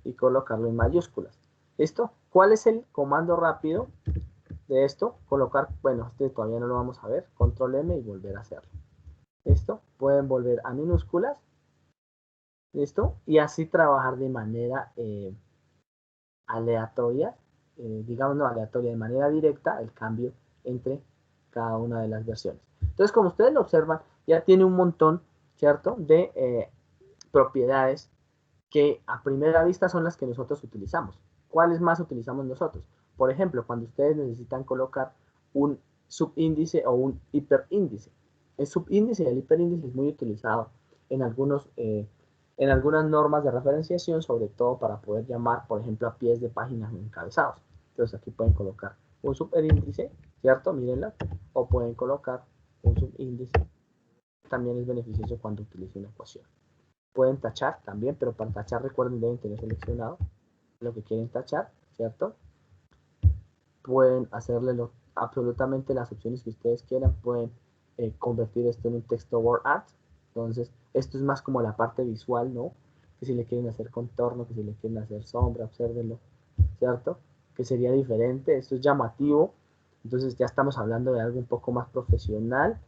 y colocarlo en mayúsculas. ¿Listo? ¿Cuál es el comando rápido de esto? Colocar, bueno, este todavía no lo vamos a ver, control M y volver a hacerlo. ¿Listo? Pueden volver a minúsculas. ¿Listo? Y así trabajar de manera aleatoria, digamos no aleatoria, de manera directa, el cambio entre cada una de las versiones. Entonces, como ustedes lo observan, ya tiene un montón, ¿cierto?, de propiedades que a primera vista son las que nosotros utilizamos. ¿Cuáles más utilizamos nosotros? Por ejemplo, cuando ustedes necesitan colocar un subíndice o un hiperíndice. El subíndice y el hiperíndice es muy utilizado en algunas normas de referenciación, sobre todo para poder llamar, por ejemplo, a pies de páginas encabezados. Entonces aquí pueden colocar un superíndice, ¿cierto? Mírenla. O pueden colocar un subíndice. También es beneficioso cuando utilice una ecuación. Pueden tachar también, pero para tachar recuerden deben tener seleccionado lo que quieren tachar, ¿cierto? Pueden hacerle absolutamente las opciones que ustedes quieran. Pueden convertir esto en un texto word art. Entonces, esto es más como la parte visual, ¿no? Que si le quieren hacer contorno, que si le quieren hacer sombra, obsérvenlo, ¿cierto? Que sería diferente, esto es llamativo. Entonces ya estamos hablando de algo un poco más profesional.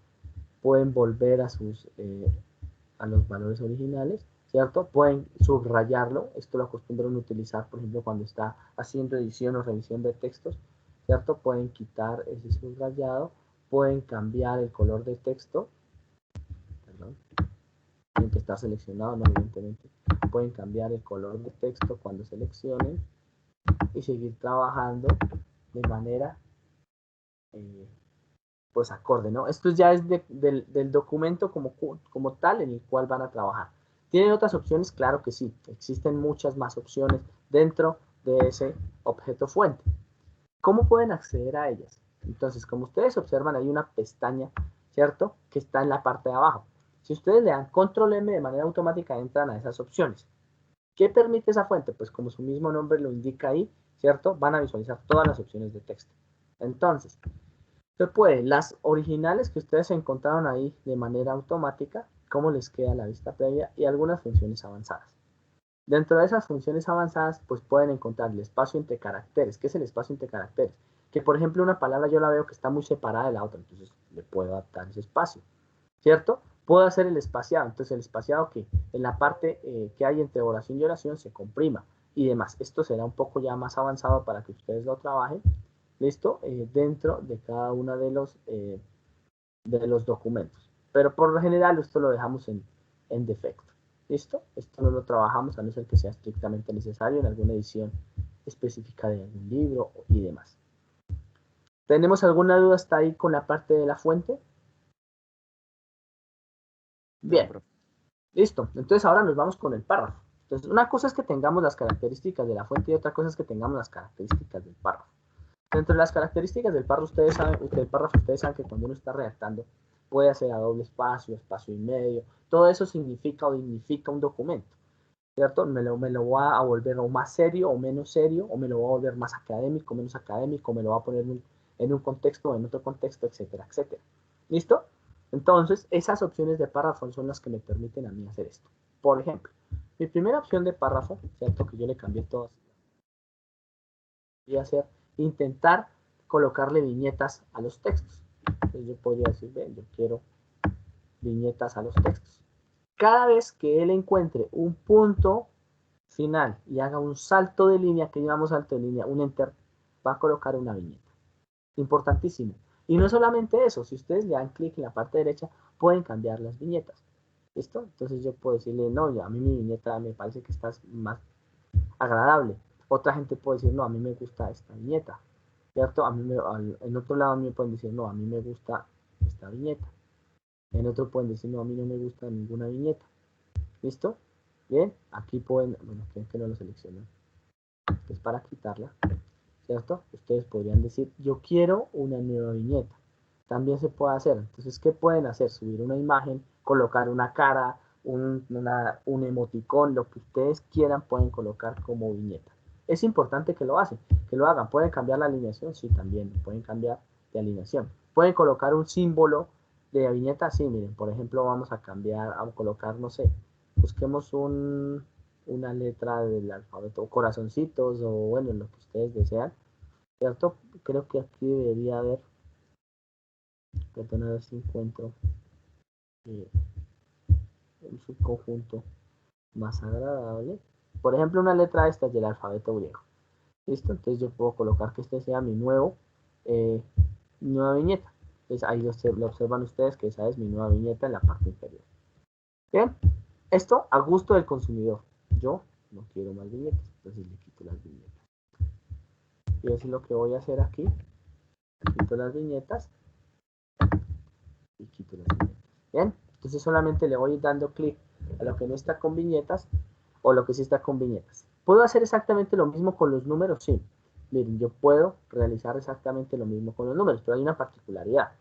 Pueden volver a los valores originales, ¿cierto? Pueden subrayarlo, esto lo acostumbran a utilizar, por ejemplo, cuando está haciendo edición o revisión de textos, ¿cierto? Pueden quitar ese subrayado, pueden cambiar el color del texto, perdón, tienen que estar seleccionado, no, evidentemente, pueden cambiar el color del texto cuando seleccionen y seguir trabajando de manera pues acorde, ¿no? Esto ya es del documento como tal en el cual van a trabajar. ¿Tienen otras opciones? Claro que sí. Existen muchas más opciones dentro de ese objeto fuente. ¿Cómo pueden acceder a ellas? Entonces, como ustedes observan, hay una pestaña, ¿cierto?, que está en la parte de abajo. Si ustedes le dan control M de manera automática, entran a esas opciones. ¿Qué permite esa fuente? Pues como su mismo nombre lo indica ahí, ¿cierto?, van a visualizar todas las opciones de texto. Entonces, se puede, las originales que ustedes encontraron ahí de manera automática, cómo les queda la vista previa y algunas funciones avanzadas. Dentro de esas funciones avanzadas, pues pueden encontrar el espacio entre caracteres. ¿Qué es el espacio entre caracteres? Que por ejemplo una palabra yo la veo que está muy separada de la otra, entonces le puedo adaptar ese espacio, ¿cierto? Puedo hacer el espaciado, entonces el espaciado que en la parte que hay entre oración y oración se comprima y demás. Esto será un poco ya más avanzado para que ustedes lo trabajen. ¿Listo? Dentro de cada uno de los documentos. Pero por lo general esto lo dejamos en defecto. ¿Listo? Esto no lo trabajamos a no ser que sea estrictamente necesario en alguna edición específica de algún libro y demás. ¿Tenemos alguna duda hasta ahí con la parte de la fuente? Bien, profe. listo. Entonces ahora nos vamos con el párrafo. Entonces, una cosa es que tengamos las características de la fuente y otra cosa es que tengamos las características del párrafo. Dentro de las características del párrafo, ustedes saben que cuando uno está redactando puede hacer a doble espacio, espacio y medio. Todo eso significa o dignifica un documento, ¿cierto? Me lo va a volver o más serio o menos serio, o me lo va a volver más académico, menos académico, me lo va a poner en un contexto o en otro contexto, etcétera, etcétera. ¿Listo? Entonces, esas opciones de párrafo son las que me permiten a mí hacer esto. Por ejemplo, mi primera opción de párrafo, ¿cierto? Que yo le cambié todas, voy a hacer intentar colocarle viñetas a los textos. Entonces yo podría decir, ven, yo quiero viñetas a los textos. Cada vez que él encuentre un punto final y haga un salto de línea, que llamamos salto de línea, un enter, va a colocar una viñeta. Importantísimo. Y no solamente eso, si ustedes le dan clic en la parte derecha, pueden cambiar las viñetas. ¿Listo? Entonces yo puedo decirle, no, a mí mi viñeta me parece que está más agradable. Otra gente puede decir, no, a mí me gusta esta viñeta, ¿cierto? En otro lado a mí me pueden decir, no, a mí me gusta esta viñeta. En otro pueden decir, no, a mí no me gusta ninguna viñeta. ¿Listo? Bien, aquí pueden, bueno, creen que no lo seleccionan. Es para quitarla, ¿cierto? Ustedes podrían decir, yo quiero una nueva viñeta. También se puede hacer. Entonces, ¿qué pueden hacer? Subir una imagen, colocar una cara, un emoticón, lo que ustedes quieran pueden colocar como viñeta. Es importante que lo hagan. ¿Pueden cambiar la alineación? Sí, también pueden cambiar de alineación. ¿Pueden colocar un símbolo de viñeta? Sí, miren, por ejemplo, vamos a colocar, no sé, busquemos una letra del alfabeto, corazoncitos o bueno, lo que ustedes desean, ¿cierto? Creo que aquí debería haber, perdón, a ver si encuentro un subconjunto más agradable. Por ejemplo, una letra esta es del alfabeto griego. ¿Listo? Entonces yo puedo colocar que este sea mi nueva viñeta. Entonces ahí lo observan ustedes que esa es mi nueva viñeta en la parte inferior. Bien, esto a gusto del consumidor. Yo no quiero más viñetas, entonces le quito las viñetas. Y eso es lo que voy a hacer aquí. Quito las viñetas y quito las viñetas. Bien, entonces solamente le voy dando clic a lo que no está con viñetas o lo que sí está con viñetas. ¿Puedo hacer exactamente lo mismo con los números? Sí. Miren, yo puedo realizar exactamente lo mismo con los números, pero hay una particularidad,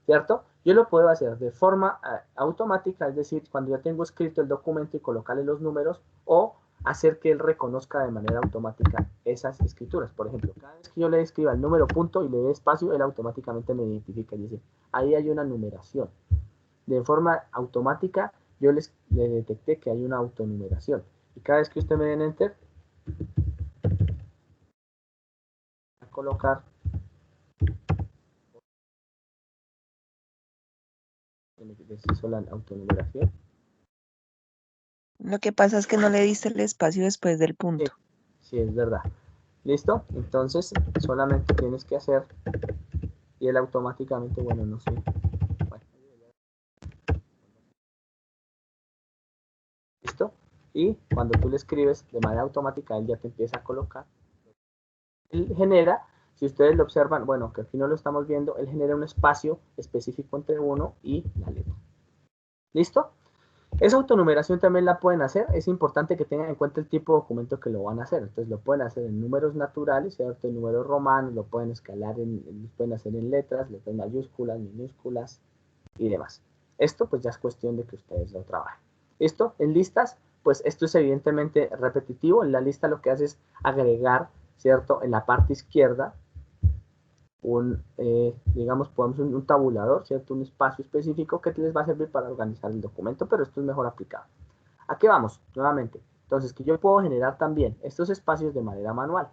¿cierto? Yo lo puedo hacer de forma automática, es decir, cuando ya tengo escrito el documento y colocarle los números, o hacer que él reconozca de manera automática esas escrituras. Por ejemplo, cada vez que yo le escriba el número punto y le dé espacio, él automáticamente me identifica y dice, ahí hay una numeración. De forma automática, yo le detecté que hay una autonumeración. Y cada vez que usted me den enter, a colocar hizo la autonumeración. Lo que pasa es que no le diste el espacio después del punto. Sí, es verdad. ¿Listo? Entonces, solamente tienes que hacer y él automáticamente, bueno, no sé. Bueno. ¿Listo? Y cuando tú le escribes de manera automática, él ya te empieza a colocar. Él genera, si ustedes lo observan, bueno, que aquí no lo estamos viendo, él genera un espacio específico entre uno y la letra. ¿Listo? Esa autonumeración también la pueden hacer. Es importante que tengan en cuenta el tipo de documento que lo van a hacer. Entonces lo pueden hacer en números naturales, ¿cierto? En números romanos, lo pueden escalar, lo pueden hacer en letras mayúsculas, minúsculas y demás. Esto pues ya es cuestión de que ustedes lo trabajen. ¿Listo? En listas, pues esto es evidentemente repetitivo. En la lista lo que hace es agregar, ¿cierto? En la parte izquierda digamos, podemos un tabulador, ¿cierto? Un espacio específico que les va a servir para organizar el documento, pero esto es mejor aplicado. ¿A qué vamos? Nuevamente, entonces que yo puedo generar también estos espacios de manera manual.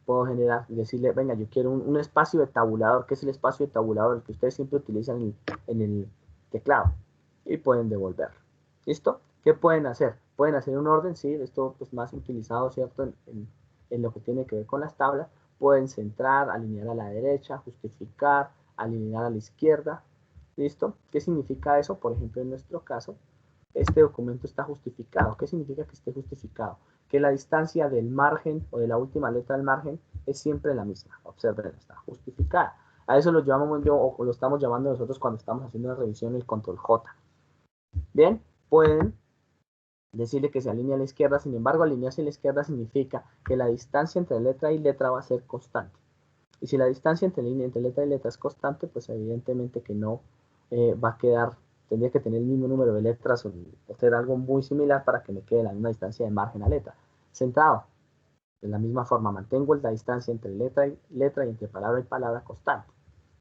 Puedo generar, decirle, venga, yo quiero un espacio de tabulador, que es el espacio de tabulador que ustedes siempre utilizan en el teclado, y pueden devolverlo. ¿Listo? ¿Qué pueden hacer? Pueden hacer un orden, sí, esto es más utilizado, ¿cierto? En lo que tiene que ver con las tablas. Pueden centrar, alinear a la derecha, justificar, alinear a la izquierda. ¿Listo? ¿Qué significa eso? Por ejemplo, en nuestro caso, este documento está justificado. ¿Qué significa que esté justificado? Que la distancia del margen o de la última letra del margen es siempre la misma. Observen, está justificada. A eso lo llamamos yo, o lo estamos llamando nosotros cuando estamos haciendo una revisión, el control J. Bien, pueden decirle que se alinee a la izquierda, sin embargo, alinearse a la izquierda significa que la distancia entre letra y letra va a ser constante. Y si la distancia entre letra y letra es constante, pues evidentemente que no va a quedar, tendría que tener el mismo número de letras o hacer algo muy similar para que me quede la misma distancia de margen a letra. Centrado, de la misma forma, mantengo la distancia entre letra y entre palabra y palabra constante.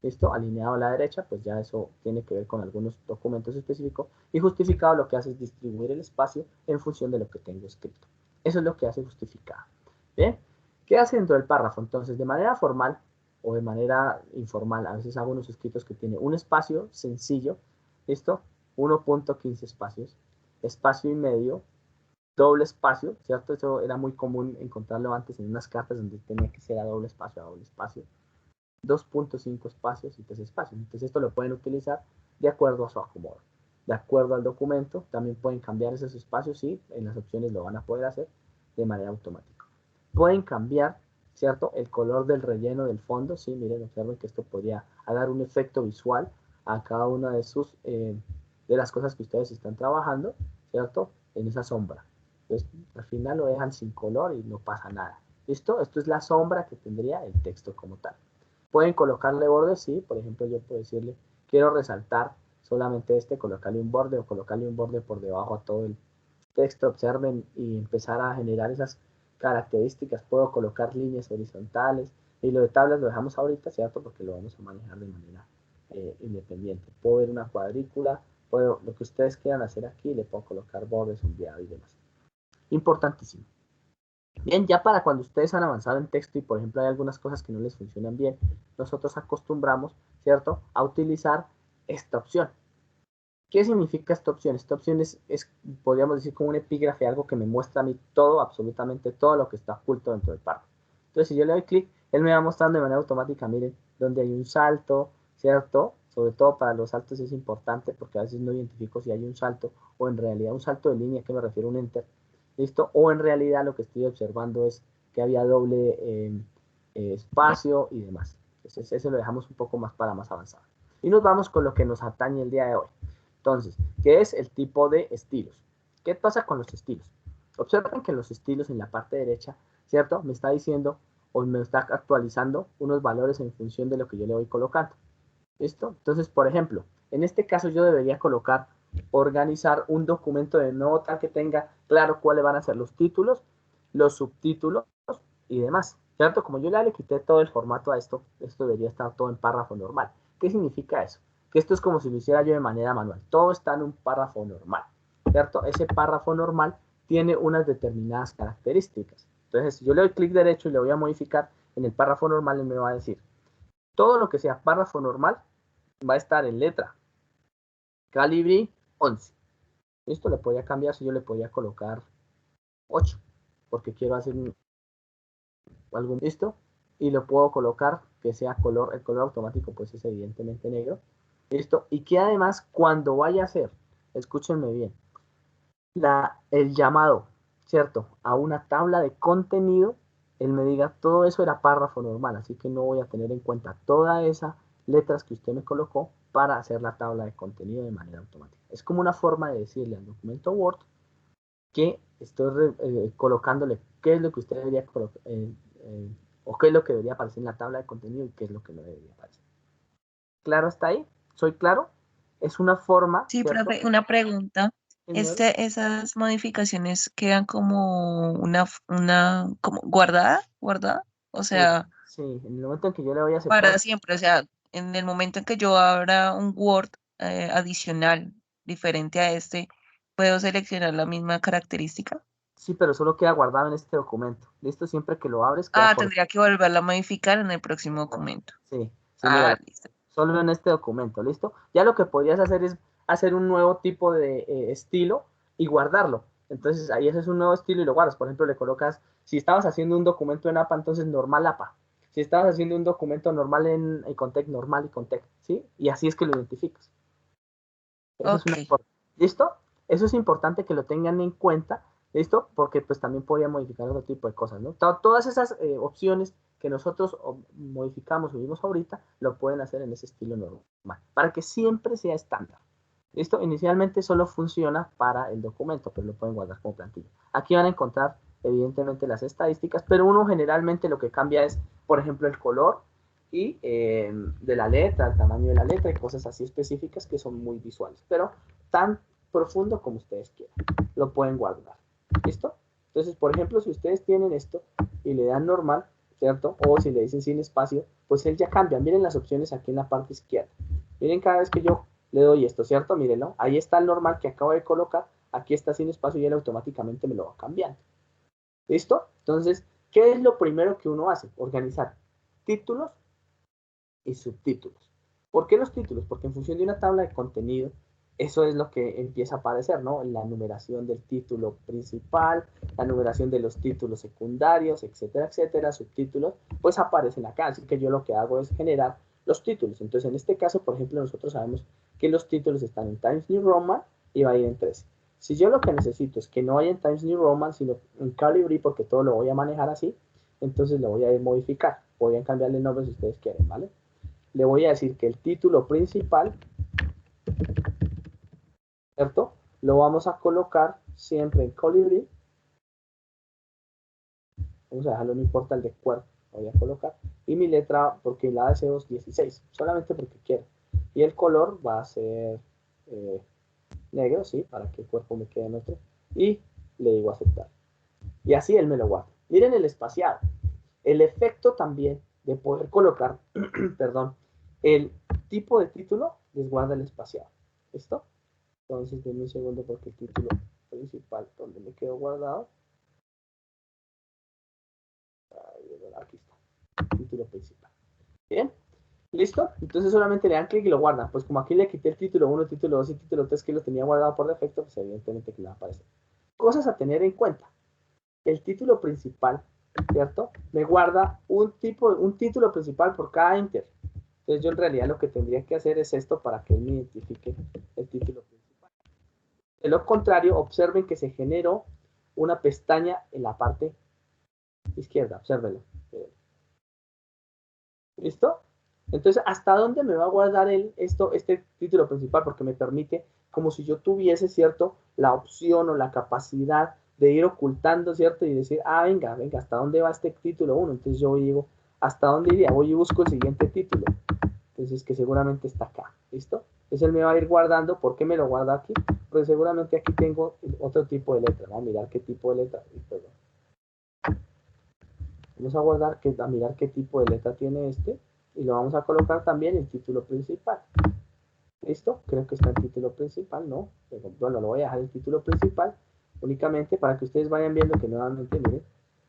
¿Listo? Alineado a la derecha, pues ya eso tiene que ver con algunos documentos específicos, y justificado lo que hace es distribuir el espacio en función de lo que tengo escrito. Eso es lo que hace justificado. ¿Bien? ¿Qué hace dentro del párrafo? Entonces, de manera formal o de manera informal, a veces hago unos escritos que tiene un espacio sencillo, ¿listo? 1.15 espacios, espacio y medio, doble espacio, ¿cierto? Eso era muy común encontrarlo antes en unas cartas donde tenía que ser a doble espacio, 2.5 espacios y 3 espacios. Entonces esto lo pueden utilizar de acuerdo a su acomodo. De acuerdo al documento, también pueden cambiar esos espacios y en las opciones lo van a poder hacer de manera automática. Pueden cambiar, ¿cierto? El color del relleno del fondo. Sí, miren, observen que esto podría dar un efecto visual a cada una de sus, de las cosas que ustedes están trabajando, ¿cierto? En esa sombra. Entonces, al final lo dejan sin color y no pasa nada. ¿Listo? Esto es la sombra que tendría el texto como tal. Pueden colocarle bordes, sí, por ejemplo yo puedo decirle, quiero resaltar solamente colocarle un borde o colocarle un borde por debajo a todo el texto, observen, y empezar a generar esas características. Puedo colocar líneas horizontales, y lo de tablas lo dejamos ahorita, ¿cierto? Porque lo vamos a manejar de manera independiente. Puedo ver una cuadrícula, puedo, lo que ustedes quieran hacer aquí, le puedo colocar bordes, ondeado y demás. Importantísimo. Bien, ya para cuando ustedes han avanzado en texto y por ejemplo hay algunas cosas que no les funcionan bien, nosotros acostumbramos, ¿cierto?, a utilizar esta opción. ¿Qué significa esta opción? Esta opción es, podríamos decir, como un epígrafe, algo que me muestra a mí todo, absolutamente todo lo que está oculto dentro del párrafo. Entonces, si yo le doy clic, él me va mostrando de manera automática, miren, donde hay un salto, ¿cierto? Sobre todo para los saltos es importante porque a veces no identifico si hay un salto o en realidad un salto de línea, que me refiero a un enter, ¿listo? O en realidad lo que estoy observando es que había doble espacio y demás. Entonces, eso lo dejamos un poco más para más avanzado. Y nos vamos con lo que nos atañe el día de hoy. Entonces, ¿qué es el tipo de estilos? ¿Qué pasa con los estilos? Observen que los estilos en la parte derecha, ¿cierto? Me está diciendo o me está actualizando unos valores en función de lo que yo le voy colocando. ¿Listo? Entonces, por ejemplo, en este caso yo debería colocar, organizar un documento de nota que tenga claro cuáles van a ser los títulos, los subtítulos y demás, ¿cierto? Como yo ya le quité todo el formato a esto debería estar todo en párrafo normal. ¿Qué significa eso? Que esto es como si lo hiciera yo de manera manual. Todo está en un párrafo normal, ¿cierto? Ese párrafo normal tiene unas determinadas características. Entonces, si yo le doy clic derecho y le voy a modificar en el párrafo normal, él me va a decir, todo lo que sea párrafo normal va a estar en letra Calibri 11. Esto le podía cambiar, si yo le podía colocar 8, porque quiero hacer algo, listo, y lo puedo colocar que sea color, el color automático pues es evidentemente negro, listo, y que además cuando vaya a hacer, escúchenme bien, el llamado, ¿cierto?, a una tabla de contenido, él me diga, todo eso era párrafo normal, así que no voy a tener en cuenta todas esas letras que usted me colocó para hacer la tabla de contenido de manera automática. Es como una forma de decirle al documento Word que estoy colocándole qué es lo que usted debería colocar, o qué es lo que debería aparecer en la tabla de contenido y qué es lo que no debería aparecer. ¿Claro hasta ahí? ¿Soy claro? Es una forma, Sí, ¿cierto? profe, una pregunta. Señor. Esas modificaciones quedan como como guardada, o Sí, sea, sí, en el momento en que yo le voy a aceptar, para siempre, o sea, en el momento en que yo abra un Word adicional diferente a este, ¿puedo seleccionar la misma característica? sí, pero solo queda guardado en este documento. ¿Listo? Siempre que lo abres, queda Ah, por... tendría que volverla a modificar en el próximo documento. Sí, sí, Ah, mira, listo. solo en este documento, ¿listo? Ya lo que podrías hacer es hacer un nuevo tipo de estilo y guardarlo. Entonces ahí haces un nuevo estilo y lo guardas. Por ejemplo, le colocas, si estabas haciendo un documento en APA, entonces normal APA. Si estabas haciendo un documento normal en Icontec, normal Icontec, ¿sí? Y así es que lo identificas. Esa es una Ok. forma. ¿Listo? Eso es importante que lo tengan en cuenta, ¿listo? Porque pues también podría modificar otro tipo de cosas, ¿no? Todas esas opciones que nosotros modificamos o vimos ahorita, lo pueden hacer en ese estilo normal, para que siempre sea estándar. ¿Listo? Inicialmente solo funciona para el documento, pero lo pueden guardar como plantilla. Aquí van a encontrar, evidentemente, las estadísticas, pero uno generalmente lo que cambia es, por ejemplo, el color y de la letra, el tamaño de la letra y cosas así específicas que son muy visuales, pero tan profundo como ustedes quieran. Lo pueden guardar. ¿Listo? Entonces, por ejemplo, si ustedes tienen esto y le dan normal, ¿cierto? O si le dicen sin espacio, pues él ya cambia. Miren las opciones aquí en la parte izquierda. Miren cada vez que yo le doy esto, ¿cierto? Mírenlo. Ahí está el normal que acabo de colocar. Aquí está sin espacio y él automáticamente me lo va cambiando. ¿Listo? Entonces, ¿qué es lo primero que uno hace? Organizar títulos y subtítulos. ¿Por qué los títulos? Porque en función de una tabla de contenido, eso es lo que empieza a aparecer, ¿no? La numeración del título principal, la numeración de los títulos secundarios, etcétera, etcétera, subtítulos, pues aparecen acá. Así que yo lo que hago es generar los títulos. Entonces, en este caso, por ejemplo, nosotros sabemos que los títulos están en Times New Roman y va a ir en 13. Si yo lo que necesito es que no haya en Times New Roman, sino en Calibri, porque todo lo voy a manejar así, entonces lo voy a ir modificar. Voy a cambiarle el nombre si ustedes quieren, ¿vale? Le voy a decir que el título principal, ¿cierto? Lo vamos a colocar siempre en Colibri. Vamos a dejarlo, no importa el de cuerpo, lo voy a colocar. Y mi letra, porque la deseo es 16, solamente porque quiero. Y el color va a ser negro, ¿sí? Para que el cuerpo me quede neutro. Y le digo aceptar. Y así él me lo guarda. Miren el espaciado. El efecto también de poder colocar, perdón, el tipo de título les guarda el espaciado. ¿Listo? Entonces, denme un segundo porque el título principal, donde me quedó guardado. Aquí está, título principal. Bien, ¿listo? Entonces solamente le dan clic y lo guardan. Pues como aquí le quité el título 1, título 2 y título 3 que lo tenía guardado por defecto, pues evidentemente que le va a aparecer. Cosas a tener en cuenta. El título principal, ¿cierto? Me guarda un título principal por cada enter. Entonces yo en realidad lo que tendría que hacer es esto para que él me identifique el título principal. De lo contrario, observen que se generó una pestaña en la parte izquierda, obsérvenlo. ¿Listo? Entonces, ¿hasta dónde me va a guardar este título principal? Porque me permite, como si yo tuviese, ¿cierto? La opción o la capacidad de ir ocultando, ¿cierto? Y decir, venga, ¿hasta dónde va este título 1? Entonces yo digo, ¿hasta dónde iría? Voy y busco el siguiente título. Entonces, que seguramente está acá, ¿listo? Entonces él me va a ir guardando. ¿Por qué me lo guarda aquí? Porque seguramente aquí tengo otro tipo de letra. Vamos a mirar qué tipo de letra. Vamos a guardar, a mirar qué tipo de letra tiene este. Y lo vamos a colocar también en el título principal. ¿Listo? Creo que está el título principal, ¿no? Pero, bueno, lo voy a dejar el título principal únicamente para que ustedes vayan viendo que nuevamente, miren,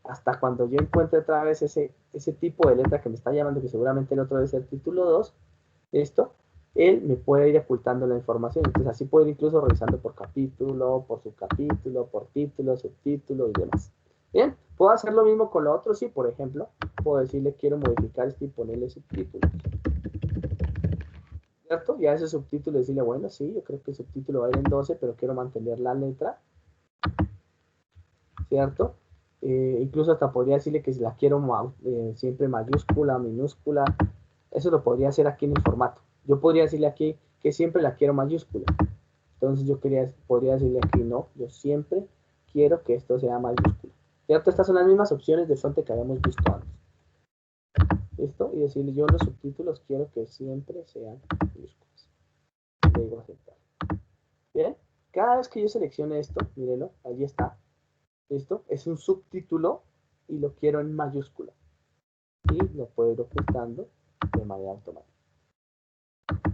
hasta cuando yo encuentre otra vez ese tipo de letra que me está llamando, que seguramente el otro debe ser título 2, ¿listo? Él me puede ir ocultando la información. Entonces así puedo ir incluso revisando por capítulo, por subcapítulo, por título, subtítulo y demás. Bien, ¿puedo hacer lo mismo con lo otro? Sí, por ejemplo, puedo decirle quiero modificar esto y ponerle subtítulos. ¿Cierto? Ya ese subtítulo decirle, bueno, sí, yo creo que el subtítulo va a ir en 12, pero quiero mantener la letra. ¿Cierto? Incluso hasta podría decirle que si la quiero siempre mayúscula, minúscula, eso lo podría hacer aquí en el formato. Yo podría decirle aquí que siempre la quiero mayúscula. Entonces yo podría decirle aquí, no, yo siempre quiero que esto sea mayúscula. ¿Cierto? Estas son las mismas opciones de fuente que habíamos visto antes. ¿Listo? Y decirle yo los subtítulos quiero que siempre sean mayúsculas. Le digo aceptar. Bien, cada vez que yo seleccione esto, mírenlo, allí está. ¿Listo? Es un subtítulo y lo quiero en mayúscula. Y lo puedo ir ocultando de manera automática.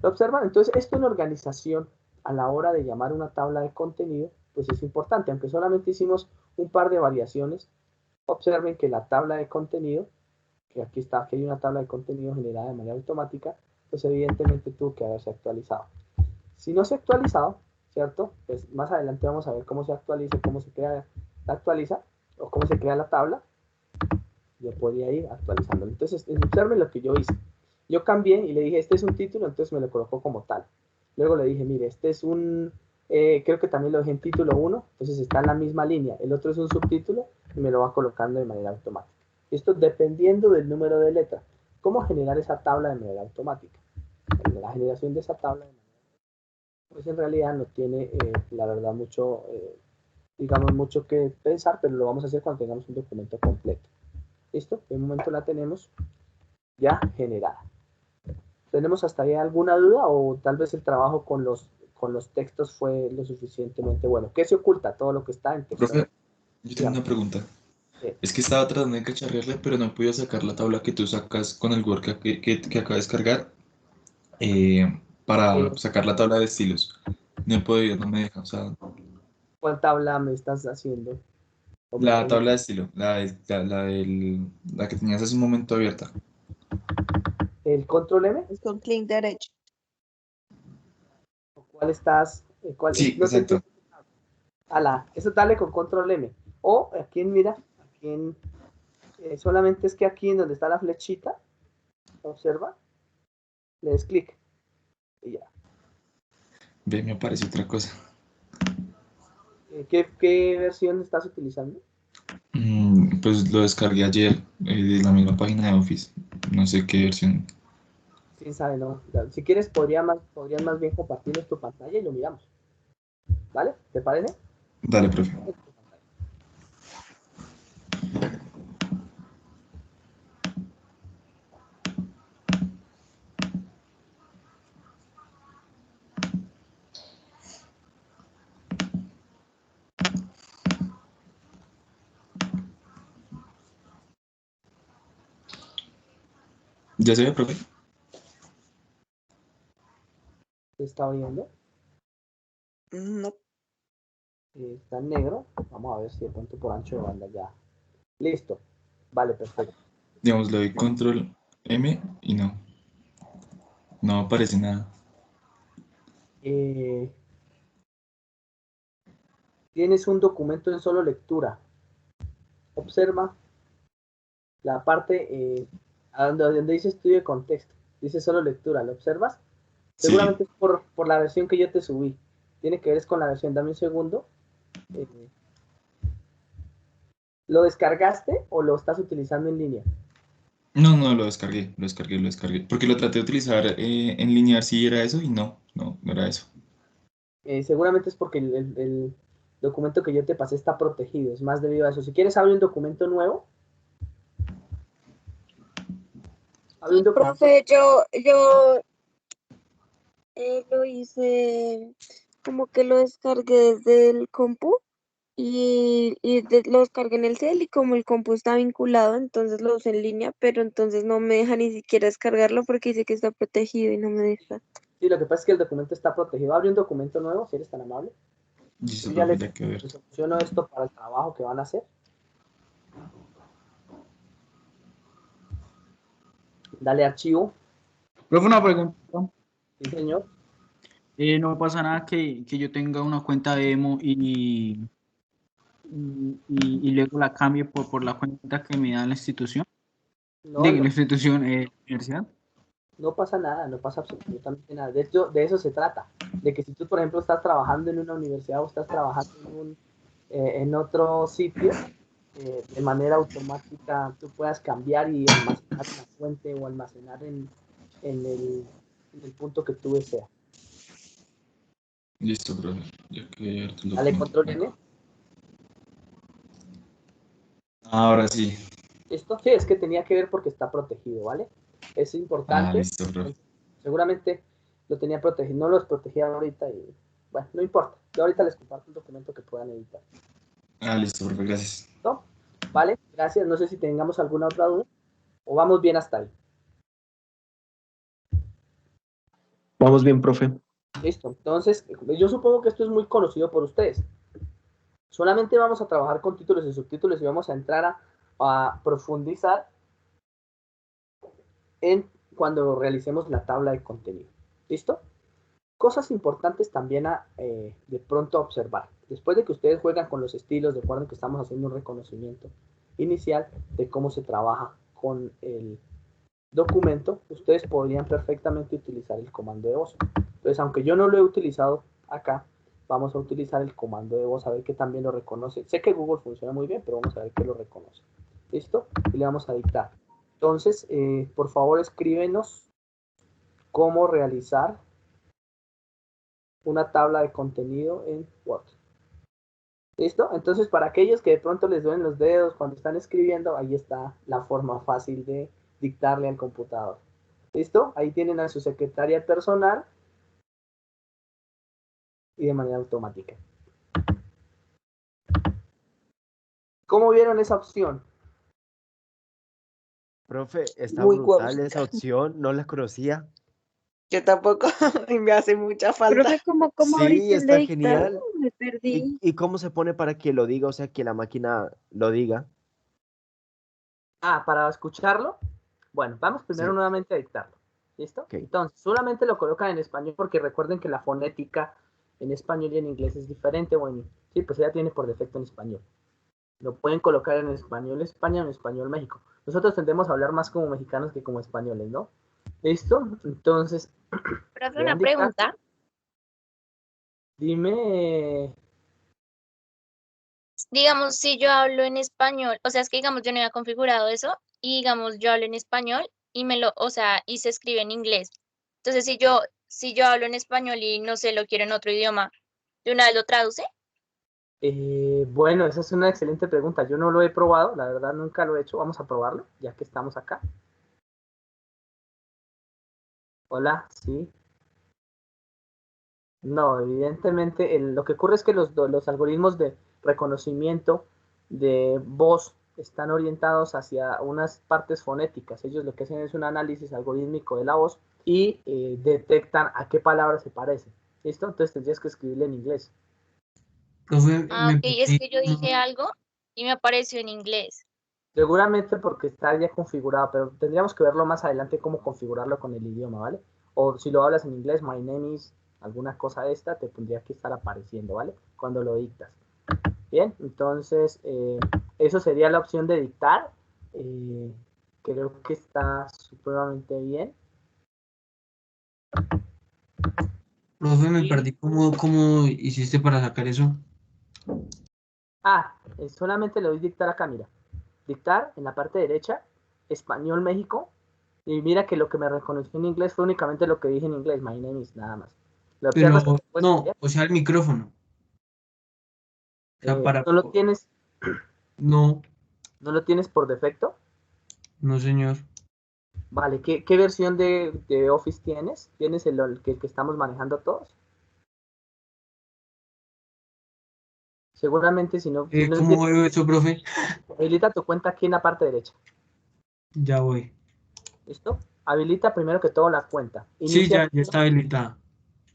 ¿Lo observan? Entonces, esto en organización, a la hora de llamar una tabla de contenido, pues es importante. Aunque solamente hicimos un par de variaciones, observen que la tabla de contenido, que aquí está, que hay una tabla de contenido generada de manera automática, pues evidentemente tuvo que haberse actualizado. Si no se ha actualizado, ¿cierto? Pues más adelante vamos a ver cómo se actualiza, cómo se actualiza, o cómo se crea la tabla. Yo podría ir actualizando. Entonces, observen lo que yo hice. Yo cambié y le dije, este es un título, entonces me lo colocó como tal. Luego le dije, mire, este es creo que también lo dejé en título 1, entonces está en la misma línea. El otro es un subtítulo y me lo va colocando de manera automática. Esto dependiendo del número de letra. ¿Cómo generar esa tabla de manera automática? La generación de esa tabla de pues en realidad no tiene, la verdad, mucho, digamos, mucho que pensar, pero lo vamos a hacer cuando tengamos un documento completo. ¿Listo? De momento la tenemos ya generada. ¿Tenemos hasta ahí alguna duda o tal vez el trabajo con los textos fue lo suficientemente bueno? ¿Qué se oculta? Todo lo que está en texto. Profe, yo tengo Dígame. una pregunta. Sí. Es que estaba tratando de cacharrearle, pero no podía sacar la tabla que tú sacas con el Word que acabo de descargar para sacar la tabla de estilos. No he podido, no me deja. O sea, ¿Cuál tabla me estás haciendo? la tabla de estilo, la que tenías hace un momento abierta. ¿El control M? Es con clic derecho. ¿Cuál estás? Sí, No te exacto. entiendo. Eso dale con control M. O aquí mira, solamente es que aquí en donde está la flechita, observa, le des clic y ya. Ve, me apareció otra cosa. ¿Qué versión estás utilizando? Pues lo descargué ayer de la misma página de Office. No sé qué versión. Quién sabe, no. Si quieres, podrías más bien compartirnos tu pantalla y lo miramos. ¿Vale? ¿Te parece? Dale, profe. ¿Ya se ve, profe? ¿Te está viendo? No. Está en negro. Vamos a ver si de pronto por ancho de banda ya. Listo. Vale, perfecto. Digamos, le doy control M y no aparece nada. Tienes un documento en solo lectura. Observa la parte donde dice estudio de contexto. Dice solo lectura. ¿Lo observas? Sí, Seguramente es por la versión que yo te subí. Tiene que ver con la versión. Dame un segundo. ¿Lo descargaste o lo estás utilizando en línea? no, lo descargué. Porque lo traté de utilizar en línea a ver si era eso y no era eso. Seguramente es porque el documento que yo te pasé está protegido. Es más debido a eso. Si quieres, abre un documento nuevo. Abre un documento. Profe, yo lo hice como que lo descargué desde el compu lo descargué en el cel y como el compu está vinculado, entonces lo usé en línea, pero entonces no me deja ni siquiera descargarlo porque dice que está protegido y no me deja. Sí, lo que pasa es que el documento está protegido. Abre un documento nuevo, si eres tan amable. Listo, Yo ya profe, les ya quedó abierto. soluciono esto para el trabajo que van a hacer. Dale archivo. Profe, una pregunta. Sí, señor. No pasa nada que yo tenga una cuenta de Emo y luego la cambie por la cuenta que me da la institución, No, de la no, institución, universidad. no pasa nada, no pasa absolutamente nada. De hecho, de eso se trata. De que si tú, por ejemplo, estás trabajando en una universidad o estás trabajando en otro sitio, de manera automática tú puedas cambiar y almacenar en la fuente o almacenar en el punto que tú deseas. Listo, profe, ya quedó abierto el Dale documento. control N. Ahora sí. Esto sí es que tenía que ver porque está protegido, ¿vale? Es importante. Listo, profe. Seguramente lo tenía protegido, no los protegía ahorita y bueno, no importa. Yo ahorita les comparto un documento que puedan editar. Listo, profe, gracias. ¿No? ¿Vale? Gracias. No sé si tengamos alguna otra duda o vamos bien hasta ahí. Vamos bien, profe. Listo. Entonces, yo supongo que esto es muy conocido por ustedes. Solamente vamos a trabajar con títulos y subtítulos y vamos a entrar a profundizar en cuando realicemos la tabla de contenido. ¿Listo? Cosas importantes también de pronto observar. Después de que ustedes juegan con los estilos, recuerden que estamos haciendo un reconocimiento inicial de cómo se trabaja con el documento, ustedes podrían perfectamente utilizar el comando de voz. Entonces, aunque yo no lo he utilizado acá, vamos a utilizar el comando de voz a ver que también lo reconoce. Sé que Google funciona muy bien, pero vamos a ver que lo reconoce. ¿Listo? Y le vamos a dictar. Entonces, por favor, escríbenos cómo realizar una tabla de contenido en Word. ¿Listo? Entonces, para aquellos que de pronto les duelen los dedos cuando están escribiendo, ahí está la forma fácil de dictarle al computador. ¿Listo? Ahí tienen a su secretaria personal y de manera automática. ¿Cómo vieron esa opción? Profe, está Muy brutal guau. esa opción, no la conocía. Yo tampoco, y me hace mucha falta. Profe, ¿cómo Sí, abriste el de está dictar? genial. Me ¿Y, perdí. y cómo se pone para que lo diga? O sea, que la máquina lo diga. Ah, para escucharlo. Bueno, vamos primero Sí, nuevamente a dictarlo. ¿Listo? ok. Entonces, solamente lo colocan en español porque recuerden que la fonética en español y en inglés es diferente. Bueno, sí, pues ya tiene por defecto en español. Lo pueden colocar en español España o en español México. Nosotros tendemos a hablar más como mexicanos que como españoles, ¿no? ¿Listo? Entonces, Profe, le una dan dictar. pregunta. Dime. Digamos, si yo hablo en español, o sea, es que digamos, yo no había configurado eso, y digamos, yo hablo en español y o sea, y se escribe en inglés. Entonces, si yo hablo en español y no sé, lo quiero en otro idioma, ¿de una vez lo traduce? Bueno, esa es una excelente pregunta. Yo no lo he probado, la verdad nunca lo he hecho. Vamos a probarlo, ya que estamos acá. Hola, sí. No, evidentemente lo que ocurre es que los algoritmos de reconocimiento de voz están orientados hacia unas partes fonéticas. Ellos lo que hacen es un análisis algorítmico de la voz y detectan a qué palabra se parece. ¿Listo? Entonces tendrías que escribirle en inglés. Profe, Ah, me ok, es perdí. que yo dije algo y me apareció en inglés. Seguramente porque está ya configurado, pero tendríamos que verlo más adelante cómo configurarlo con el idioma, ¿vale? O si lo hablas en inglés, my name is alguna cosa de esta, te tendría que estar apareciendo, ¿vale? Cuando lo dictas. Bien, entonces eso sería la opción de dictar. Creo que está supremamente bien. Profe, me Y, perdí. ¿Cómo hiciste para sacar eso? solamente le doy dictar acá, mira. Dictar en la parte derecha, español México. Y mira que lo que me reconoció en inglés fue únicamente lo que dije en inglés, my name is, nada más. ¿Lo Pero observas que te puedes no, cambiar? o sea, el micrófono. O sea, ¿No lo tienes, No, no lo tienes por defecto? no, señor. Vale, ¿qué versión de Office tienes? ¿Tienes el que estamos manejando todos? Seguramente si no ¿Cómo veo eso, profe? habilita tu cuenta aquí en la parte derecha. Ya voy. ¿Listo? Habilita primero que todo la cuenta. Sí, ya está habilitada.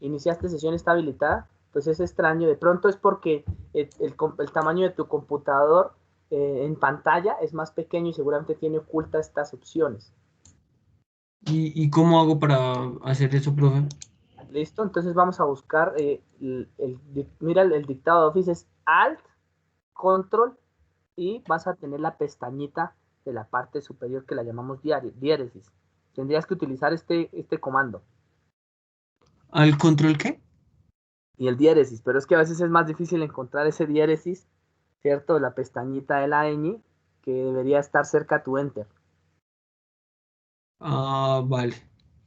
Iniciaste sesión, está habilitada. Pues es extraño. De pronto es porque el tamaño de tu computador en pantalla es más pequeño y seguramente tiene ocultas estas opciones. ¿Y cómo hago para hacer eso, profe? ¿Listo? Entonces vamos a buscar, mira el dictado de Office es Alt, Control y vas a tener la pestañita de la parte superior que la llamamos diéresis. Tendrías que utilizar este comando. ¿Al control qué? Y el diéresis, pero es que a veces es más difícil encontrar ese diéresis, ¿cierto? La pestañita de la ñ que debería estar cerca a tu enter. Ah, vale.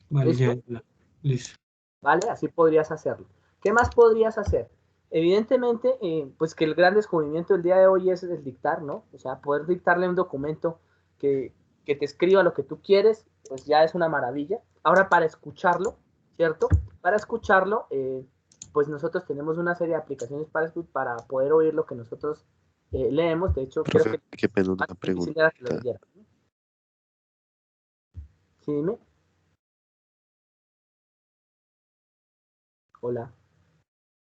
Vale, ¿Listo? listo. ¿Vale? Así podrías hacerlo. ¿Qué más podrías hacer? Evidentemente, pues que el gran descubrimiento del día de hoy es el dictar, ¿no? O sea, poder dictarle un documento que te escriba lo que tú quieres, pues ya es una maravilla. Ahora para escucharlo, ¿cierto? Para escucharlo, pues nosotros tenemos una serie de aplicaciones para poder oír lo que nosotros leemos. De hecho, creo Profe, que qué pena una más difícil era que lo pregunta. leyera. ¿Sí, dime? Hola.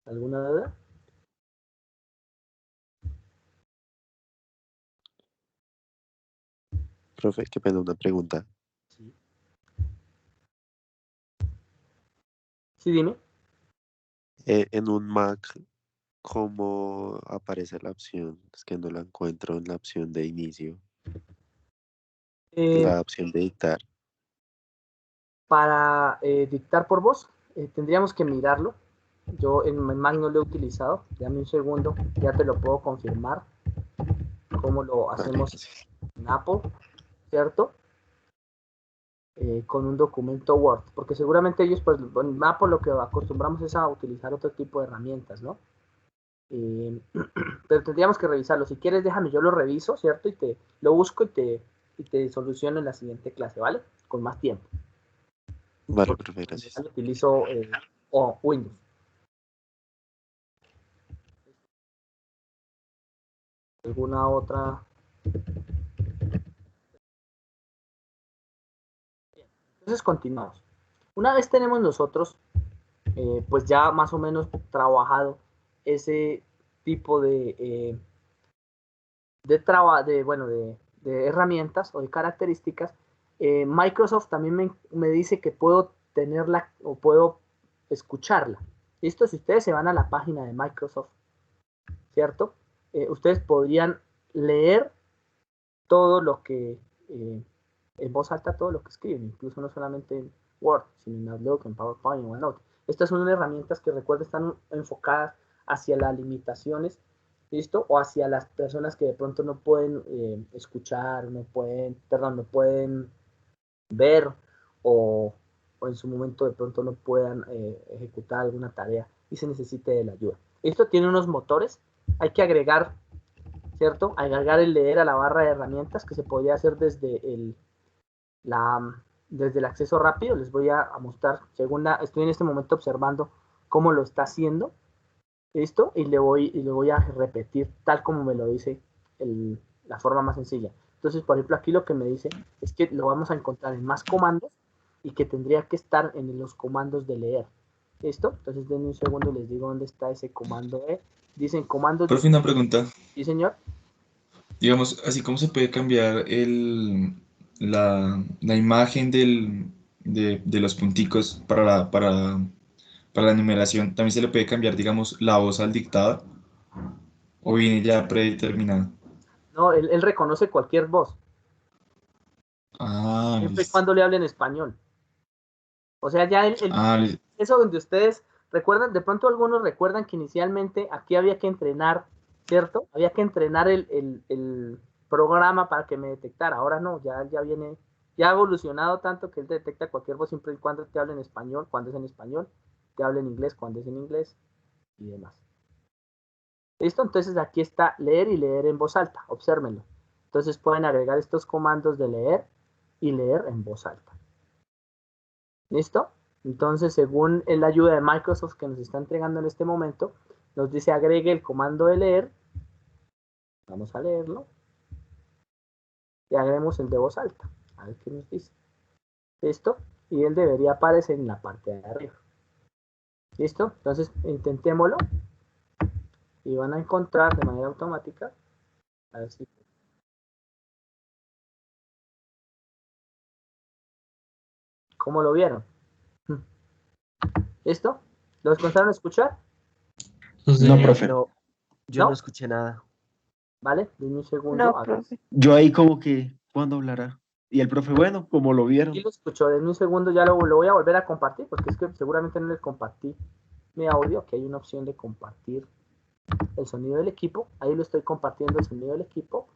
¿Alguna duda? Profe, qué pena una pregunta. Sí. Sí, dime. En un Mac, ¿cómo aparece la opción? Es que no la encuentro en la opción de inicio, Eh, la opción de dictar. Para dictar por voz, tendríamos que mirarlo. Yo en Mac no lo he utilizado. Dame un segundo, ya te lo puedo confirmar cómo lo Vale, hacemos gracias. en Apple, ¿cierto? con un documento Word, porque seguramente ellos, pues, más por lo que acostumbramos es a utilizar otro tipo de herramientas, ¿no? Pero tendríamos que revisarlo. Si quieres, déjame, yo lo reviso, ¿cierto? Y te lo busco y te soluciono en la siguiente clase, ¿vale? Con más tiempo. Vale, Porque profe, gracias. utilizo Windows. ¿Alguna otra? Entonces continuamos. Una vez tenemos nosotros, pues ya más o menos trabajado ese tipo de herramientas o de características, Microsoft también me dice que puedo tenerla o puedo escucharla. ¿Listo? Si ustedes se van a la página de Microsoft, ¿cierto? Ustedes podrían leer todo lo que, en voz alta, todo lo que escriben, incluso no solamente en Word, sino en Outlook, en PowerPoint, en OneNote. Estas son herramientas que, recuerden, están enfocadas hacia las limitaciones, ¿listo? O hacia las personas que de pronto no pueden escuchar, no pueden ver o en su momento de pronto no puedan ejecutar alguna tarea y se necesite de la ayuda. Esto tiene unos motores, hay que agregar, ¿cierto? Agregar el leer a la barra de herramientas que se podría hacer desde el acceso rápido. Les voy a mostrar, estoy en este momento observando cómo lo está haciendo, ¿listo? Y le voy a repetir tal como me lo dice la forma más sencilla. Entonces, por ejemplo, aquí lo que me dice es que lo vamos a encontrar en más comandos y que tendría que estar en los comandos de leer. ¿Listo? Entonces, denme un segundo y les digo dónde está ese comando de. Dicen comandos Profe, una pregunta. Sí, señor. Digamos, así como se puede cambiar la imagen de los punticos para la numeración, también se le puede cambiar, digamos, la voz al dictado o viene ya predeterminada. No, él reconoce cualquier voz, Ah, siempre y listo. cuando le hable en español. O sea, ya eso donde ustedes recuerdan, de pronto algunos recuerdan que inicialmente aquí había que entrenar, ¿cierto? Había que entrenar el programa para que me detectara. Ahora no, ya viene, ya ha evolucionado tanto que él detecta cualquier voz siempre y cuando te hable en español, cuando es en español, te hable en inglés, cuando es en inglés y demás. ¿Listo? Entonces aquí está leer y leer en voz alta, obsérvenlo. Entonces pueden agregar estos comandos de leer y leer en voz alta. ¿Listo? Entonces, según la ayuda de Microsoft que nos está entregando en este momento, nos dice agregue el comando de leer. Vamos a leerlo. Y agreguemos el de voz alta. A ver qué nos dice. ¿Listo? Y él debería aparecer en la parte de arriba. ¿Listo? Entonces, intentémoslo. Y van a encontrar de manera automática. A ver si... ¿Cómo lo vieron? ¿Listo? ¿Lo alcanzaron a escuchar? No, profe. No, yo ¿No? no escuché nada. ¿Vale? Denme un segundo. No, A ver. profe. Yo ahí como que, ¿cuándo hablará? Y el profe, bueno, como lo Sí vieron. lo escuchó. Denme un segundo. Ya lo voy a volver a compartir porque es que seguramente no les compartí mi audio, que hay una opción de compartir el sonido del equipo. Ahí lo estoy compartiendo el sonido del equipo.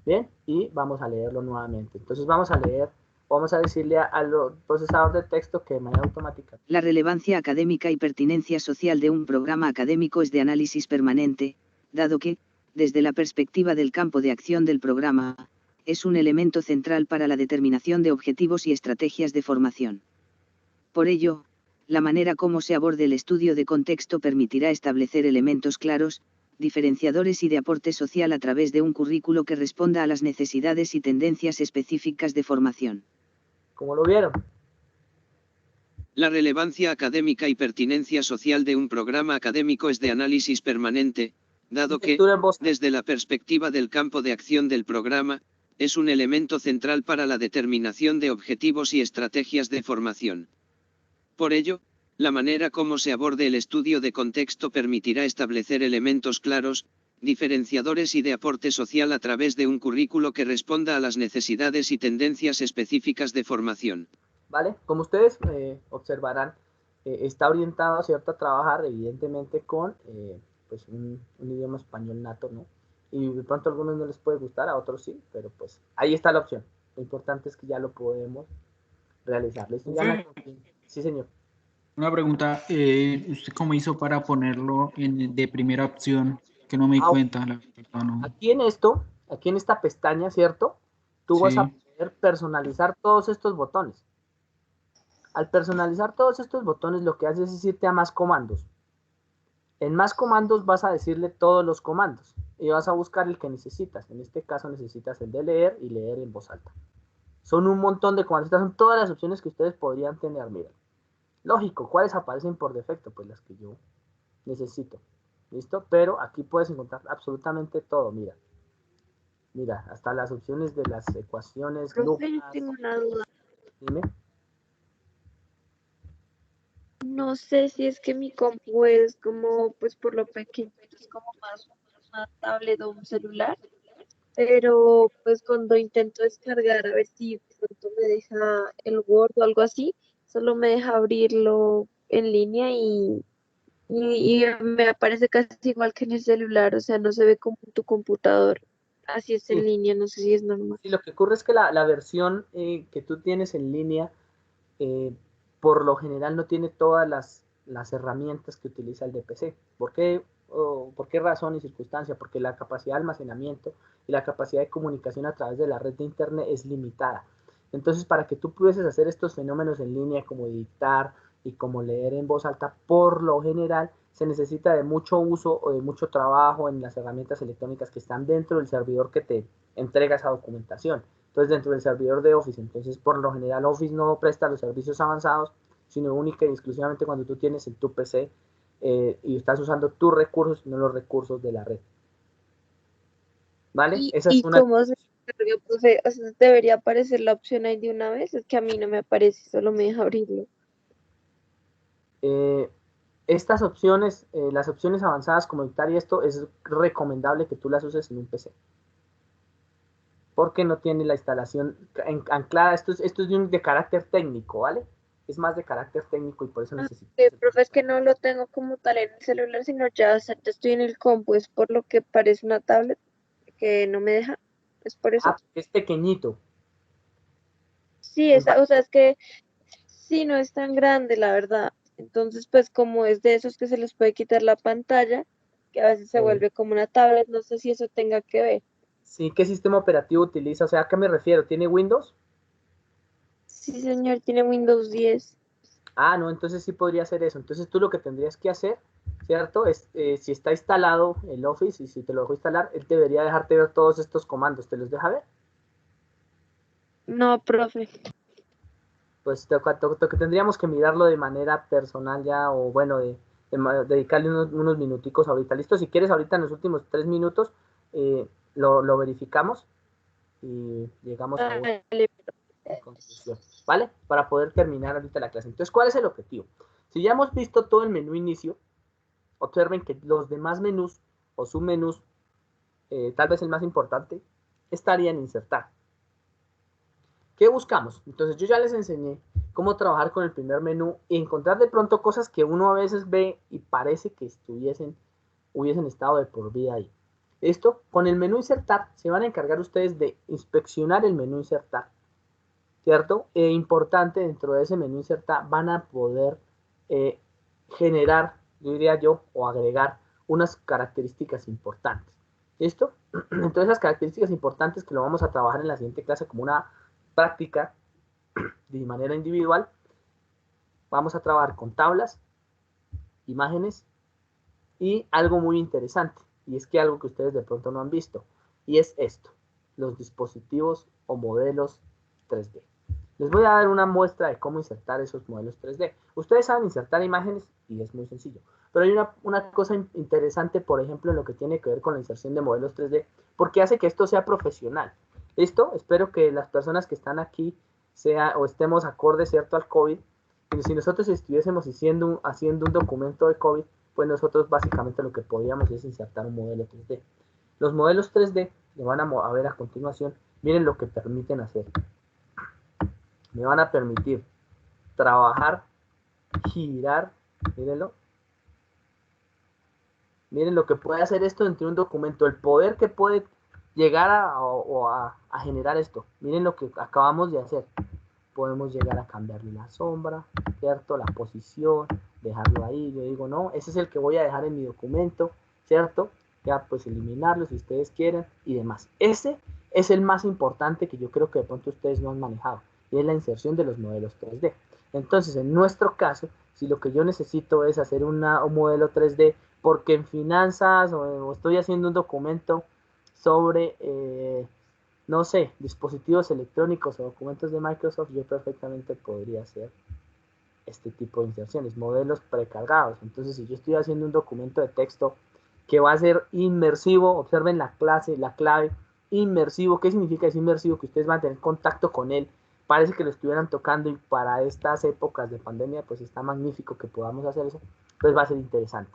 Bien, y vamos a leerlo nuevamente. Entonces vamos a decirle al procesador de texto que de manera automática. La relevancia académica y pertinencia social de un programa académico es de análisis permanente, dado que, desde la perspectiva del campo de acción del programa, es un elemento central para la determinación de objetivos y estrategias de formación. Por ello, la manera como se aborde el estudio de contexto permitirá establecer elementos claros, diferenciadores y de aporte social a través de un currículo que responda a las necesidades y tendencias específicas de formación. ¿Cómo lo vieron? La relevancia académica y pertinencia social de un programa académico es de análisis permanente, dado que, desde la perspectiva del campo de acción del programa, es un elemento central para la determinación de objetivos y estrategias de formación. Por ello, la manera como se aborde el estudio de contexto permitirá establecer elementos claros, diferenciadores y de aporte social a través de un currículo que responda a las necesidades y tendencias específicas de formación. ¿Vale? Como ustedes observarán, está orientado, ¿cierto?, a trabajar evidentemente con pues un idioma español nato, ¿no? Y de pronto a algunos no les puede gustar, a otros sí, pero pues ahí está la opción. Lo importante es que ya lo podemos realizarlo. Esto ya me... Sí, señor. Una pregunta, ¿usted cómo hizo para ponerlo de primera opción? Que no me di cuenta, la verdad, no. Aquí en esta pestaña, ¿cierto? Tú vas a poder personalizar todos estos botones. Al personalizar todos estos botones, lo que haces es irte a más comandos. En más comandos vas a decirle todos los comandos y vas a buscar el que necesitas. En este caso necesitas el de leer y leer en voz alta. Son un montón de comandos. Estas son todas las opciones que ustedes podrían tener. Miren. Lógico, ¿cuáles aparecen por defecto? Pues las que yo necesito. ¿Listo? Pero aquí puedes encontrar absolutamente todo. Mira. Mira, hasta las opciones de las ecuaciones. Profe, tengo una duda. Dime. No sé si es que mi compu es como, pues por lo pequeño, es como más una tablet o un celular, pero pues cuando intento descargar a ver si de pronto me deja el Word o algo así, solo me deja abrirlo en línea y me aparece casi igual que en el celular, o sea, no se ve como en tu computador, así es en línea, no sé si es normal. Sí, lo que ocurre es que la versión que tú tienes en línea, por lo general no tiene todas las herramientas que utiliza el de PC. ¿Por qué? ¿Por qué razón y circunstancia? Porque la capacidad de almacenamiento y la capacidad de comunicación a través de la red de internet es limitada. Entonces, para que tú pudieses hacer estos fenómenos en línea, como dictar y como leer en voz alta, por lo general se necesita de mucho uso o de mucho trabajo en las herramientas electrónicas que están dentro del servidor que te entrega esa documentación. Entonces, dentro del servidor de Office, entonces por lo general Office no presta los servicios avanzados, sino única y exclusivamente cuando tú tienes en tu PC y estás usando tus recursos, no los recursos de la red. ¿Vale? Esa es una... ¿Cómo se descarga, profe? O sea, debería aparecer la opción ahí de una vez, es que a mí no me aparece, solo me deja abrirlo. Estas opciones, las opciones avanzadas como dictar y esto, es recomendable que tú las uses en un PC. Porque no tiene la instalación anclada. Esto es de carácter técnico, ¿vale? Es más de carácter técnico y por eso necesito. Profe, es que no lo tengo como tal en el celular, sino ya, o sea, ya estoy en el compu, es por lo que parece una tablet que no me deja, es por eso. Ah, es pequeñito. Sí, o sea, es que sí, no es tan grande, la verdad. Entonces, pues como es de esos que se les puede quitar la pantalla, que a veces se vuelve como una tablet, no sé si eso tenga que ver. Sí, ¿qué sistema operativo utiliza? O sea, ¿a qué me refiero? ¿Tiene Windows? Sí, señor, tiene Windows 10. Ah, no, entonces sí podría ser eso. Entonces tú lo que tendrías que hacer, ¿cierto? Es, si está instalado el Office y si te lo dejó instalar, él debería dejarte ver todos estos comandos. ¿Te los deja ver? No, profe. Pues que tendríamos que mirarlo de manera personal ya, o bueno, dedicarle unos minuticos ahorita. ¿Listo? Si quieres, ahorita en los últimos 3 minutos lo verificamos y llegamos a una conclusión, ¿vale? Para poder terminar ahorita la clase. Entonces, ¿cuál es el objetivo? Si ya hemos visto todo el menú inicio, observen que los demás menús o submenús, tal vez el más importante, estaría en insertar. ¿Qué buscamos? Entonces yo ya les enseñé cómo trabajar con el primer menú y encontrar de pronto cosas que uno a veces ve y parece que hubiesen estado de por vida ahí. Esto, con el menú insertar, se van a encargar ustedes de inspeccionar el menú insertar, ¿cierto? Importante, dentro de ese menú insertar van a poder generar, yo diría yo, o agregar unas características importantes. ¿Listo? Entonces esas características importantes que lo vamos a trabajar en la siguiente clase como una práctica de manera individual, vamos a trabajar con tablas, imágenes y algo muy interesante, y es que algo que ustedes de pronto no han visto, y es esto, los dispositivos o modelos 3D. Les voy a dar una muestra de cómo insertar esos modelos 3D. Ustedes saben insertar imágenes y es muy sencillo, pero hay una cosa interesante, por ejemplo, en lo que tiene que ver con la inserción de modelos 3D, porque hace que esto sea profesional. ¿Listo? Espero que las personas que están aquí estemos acordes, ¿cierto?, al COVID. Y si nosotros estuviésemos haciendo un documento de COVID, pues nosotros básicamente lo que podríamos es insertar un modelo 3D. Los modelos 3D, que van a ver a continuación, miren lo que permiten hacer. Me van a permitir trabajar, girar, mírenlo. Miren lo que puede hacer esto dentro de un documento, el poder que puede llegar a generar esto. Miren lo que acabamos de hacer. podemos llegar a cambiarle la sombra, ¿cierto? La posición, dejarlo ahí. Yo digo, no, ese es el que voy a dejar en mi documento, ¿cierto? Ya pues eliminarlo si ustedes quieren y demás. Ese es el más importante que yo creo que de pronto ustedes no han manejado, y es la inserción de los modelos 3D. Entonces, en nuestro caso, si lo que yo necesito es hacer un modelo 3D porque en finanzas o estoy haciendo un documento sobre, no sé, dispositivos electrónicos o documentos de Microsoft, yo perfectamente podría hacer este tipo de inserciones, modelos precargados. Entonces, si yo estoy haciendo un documento de texto que va a ser inmersivo, observen la clave, inmersivo. ¿Qué significa es inmersivo? Que ustedes van a tener contacto con él, parece que lo estuvieran tocando, y para estas épocas de pandemia, pues está magnífico que podamos hacer eso, pues va a ser interesante.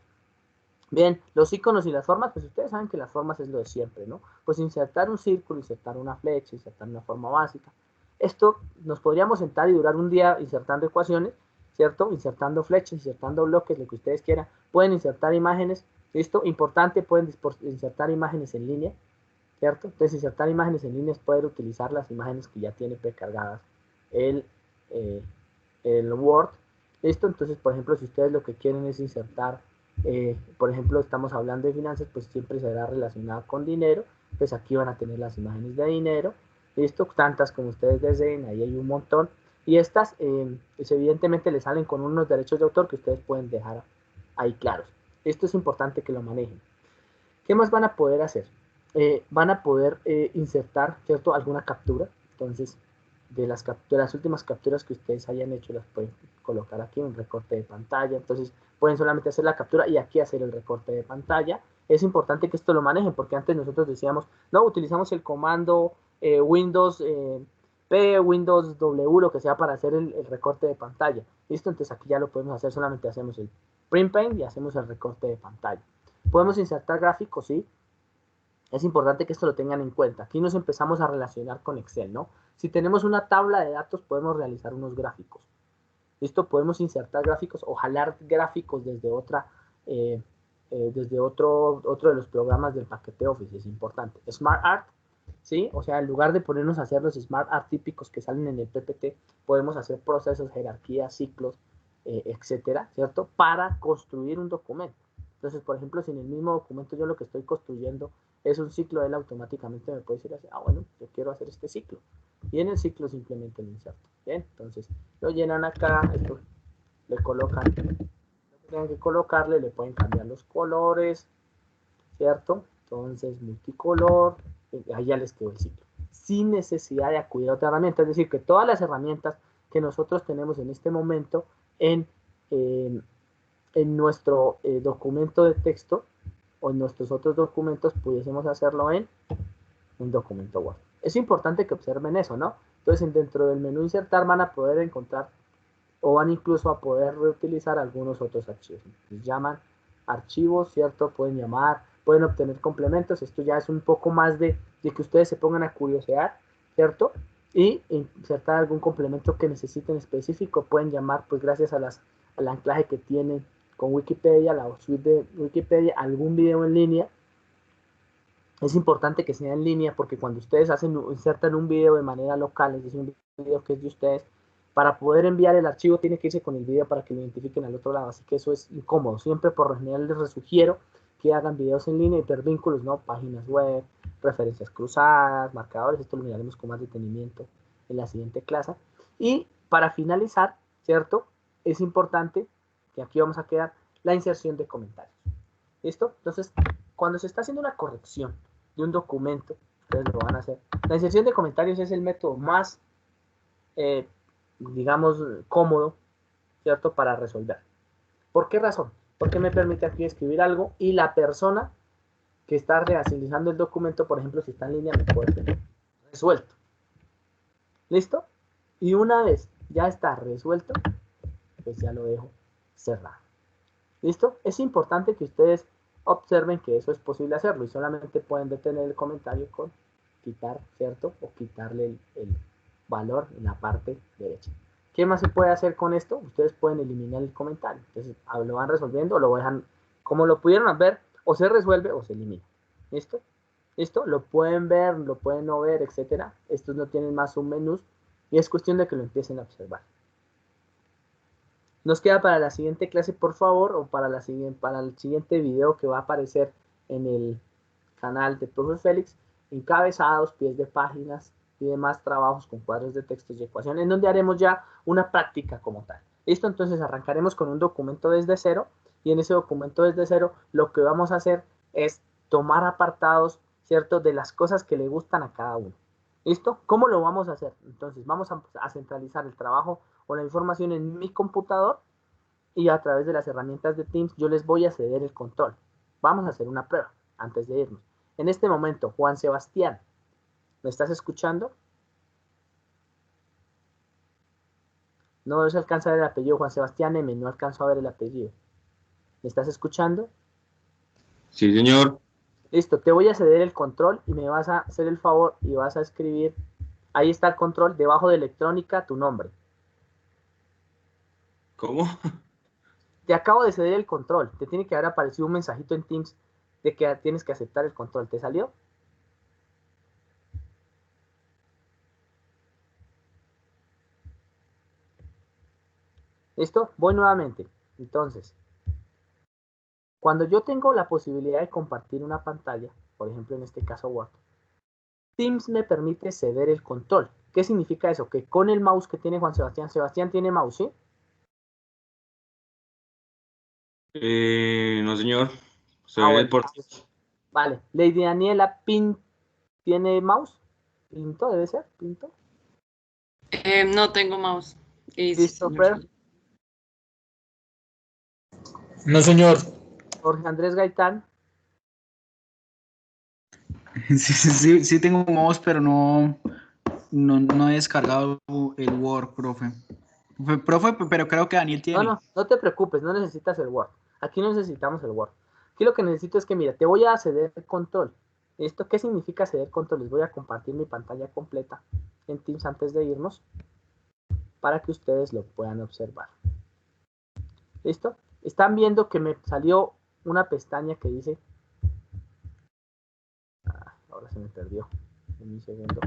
Bien, los iconos y las formas, pues ustedes saben que las formas es lo de siempre, ¿no? Pues insertar un círculo, insertar una flecha, insertar una forma básica. Esto nos podríamos sentar y durar un día insertando ecuaciones, ¿cierto? Insertando flechas, insertando bloques, lo que ustedes quieran. Pueden insertar imágenes, ¿listo? Importante, pueden insertar imágenes en línea, ¿cierto? Entonces, insertar imágenes en línea es poder utilizar las imágenes que ya tiene precargadas el Word, ¿listo? Entonces, por ejemplo, si ustedes lo que quieren es insertar, por ejemplo, estamos hablando de finanzas, pues siempre será relacionado con dinero, pues aquí van a tener las imágenes de dinero, ¿listo? Tantas como ustedes deseen, ahí hay un montón, y estas, pues evidentemente les salen con unos derechos de autor que ustedes pueden dejar ahí claros. Esto es importante que lo manejen. ¿Qué más van a poder hacer? Van a poder insertar, ¿cierto?, alguna captura. Entonces, de las últimas capturas que ustedes hayan hecho, las pueden colocar aquí en un recorte de pantalla. Entonces, pueden solamente hacer la captura y aquí hacer el recorte de pantalla. Es importante que esto lo manejen, porque antes nosotros decíamos, no, utilizamos el comando Windows P, Windows W, lo que sea, para hacer el recorte de pantalla. ¿Listo? Entonces, aquí ya lo podemos hacer, solamente hacemos el print paint y hacemos el recorte de pantalla. Podemos insertar gráficos, sí. Es importante que esto lo tengan en cuenta. Aquí nos empezamos a relacionar con Excel, ¿no? Si tenemos una tabla de datos, podemos realizar unos gráficos. ¿Listo? Podemos insertar gráficos o jalar gráficos desde desde otro de los programas del paquete Office. Es importante. Smart Art, ¿sí? O sea, en lugar de ponernos a hacer los Smart Art típicos que salen en el PPT, podemos hacer procesos, jerarquías, ciclos, etcétera, ¿cierto? Para construir un documento. Entonces, por ejemplo, si en el mismo documento yo lo que estoy construyendo es un ciclo, él automáticamente me puede decir así, bueno, yo quiero hacer este ciclo. Y en el ciclo simplemente lo inserto. Bien, entonces lo llenan acá, esto le colocan, lo que tengan que colocarle, le pueden cambiar los colores, ¿cierto? Entonces, multicolor, ahí ya les quedó el ciclo. Sin necesidad de acudir a otra herramienta, es decir, que todas las herramientas que nosotros tenemos en este momento en nuestro documento de texto o en nuestros otros documentos, pudiésemos hacerlo en un documento Word. Es importante que observen eso, ¿no? Entonces, dentro del menú insertar van a poder encontrar o van incluso a poder reutilizar algunos otros archivos. Les llaman archivos, ¿cierto? Pueden llamar, pueden obtener complementos. Esto ya es un poco más de que ustedes se pongan a curiosear, ¿cierto? Y insertar algún complemento que necesiten específico. Pueden llamar, pues gracias a al anclaje que tienen con Wikipedia, la suite de Wikipedia, algún video en línea. Es importante que sea en línea, porque cuando ustedes insertan un video de manera local, es decir, un video que es de ustedes, para poder enviar el archivo tiene que irse con el video para que lo identifiquen al otro lado, así que eso es incómodo. Siempre por lo general les sugiero que hagan videos en línea, hipervínculos, ¿no? Páginas web, referencias cruzadas, marcadores. Esto lo miraremos con más detenimiento en la siguiente clase. Y para finalizar, ¿cierto? Es importante que aquí vamos a quedar la inserción de comentarios. ¿Listo? Entonces, cuando se está haciendo una corrección de un documento, ustedes lo van a hacer. La inserción de comentarios es el método más, digamos, cómodo, ¿cierto? Para resolver. ¿Por qué razón? Porque me permite aquí escribir algo y la persona que está realizando el documento, por ejemplo, si está en línea, me puede tener resuelto. ¿Listo? Y una vez ya está resuelto, pues ya lo dejo cerrado. ¿Listo? Es importante que ustedes observen que eso es posible hacerlo y solamente pueden detener el comentario con quitar, ¿cierto? O quitarle el valor en la parte derecha. ¿Qué más se puede hacer con esto? Ustedes pueden eliminar el comentario. Entonces, lo van resolviendo o lo dejan como lo pudieron ver, o se resuelve o se elimina. ¿Listo? ¿Listo? Lo pueden ver, lo pueden no ver, etcétera. Estos no tienen más un menú, Y es cuestión de que lo empiecen a observar. Nos queda para la siguiente clase, por favor, o para el siguiente video que va a aparecer en el canal de Profe Félix, encabezados, pies de páginas y demás trabajos con cuadros de textos y ecuaciones, en donde haremos ya una práctica como tal. Listo, entonces arrancaremos con un documento desde cero, y en ese documento desde cero lo que vamos a hacer es tomar apartados, ¿cierto?, de las cosas que le gustan a cada uno. ¿Listo? ¿Cómo lo vamos a hacer? Entonces vamos a centralizar el trabajo o la información en mi computador, y a través de las herramientas de Teams yo les voy a ceder el control. Vamos a hacer una prueba antes de irnos. En este momento, Juan Sebastián, ¿me estás escuchando? No se alcanza a ver el apellido, Juan Sebastián M, no alcanzo a ver el apellido. ¿Me estás escuchando? Sí, señor. Listo, te voy a ceder el control y me vas a hacer el favor y vas a escribir, ahí está el control, debajo de electrónica, tu nombre. ¿Cómo? Te acabo de ceder el control, te tiene que haber aparecido un mensajito en Teams de que tienes que aceptar el control. ¿Te salió? ¿Listo? Voy nuevamente. Entonces, cuando yo tengo la posibilidad de compartir una pantalla, por ejemplo en este caso Word, Teams me permite ceder el control. ¿Qué significa eso? Que con el mouse que tiene Juan Sebastián, Sebastián tiene mouse, ¿sí? No, señor. Bueno. Vale. Lady Daniela ¿tiene mouse? ¿Pinto debe ser? ¿Pinto? No tengo mouse. ¿Listo, Fred? No, señor. Jorge Andrés Gaitán. Sí tengo un mouse, pero no he descargado el Word, profe. Profe, pero creo que Daniel tiene. No te preocupes, no necesitas el Word. Aquí no necesitamos el Word. Aquí lo que necesito es que, mira, te voy a ceder el control. ¿Esto qué significa ceder control? Les voy a compartir mi pantalla completa en Teams antes de irnos para que ustedes lo puedan observar. ¿Listo? Están viendo que me salió una pestaña que dice... ahora se me perdió. En un segundo.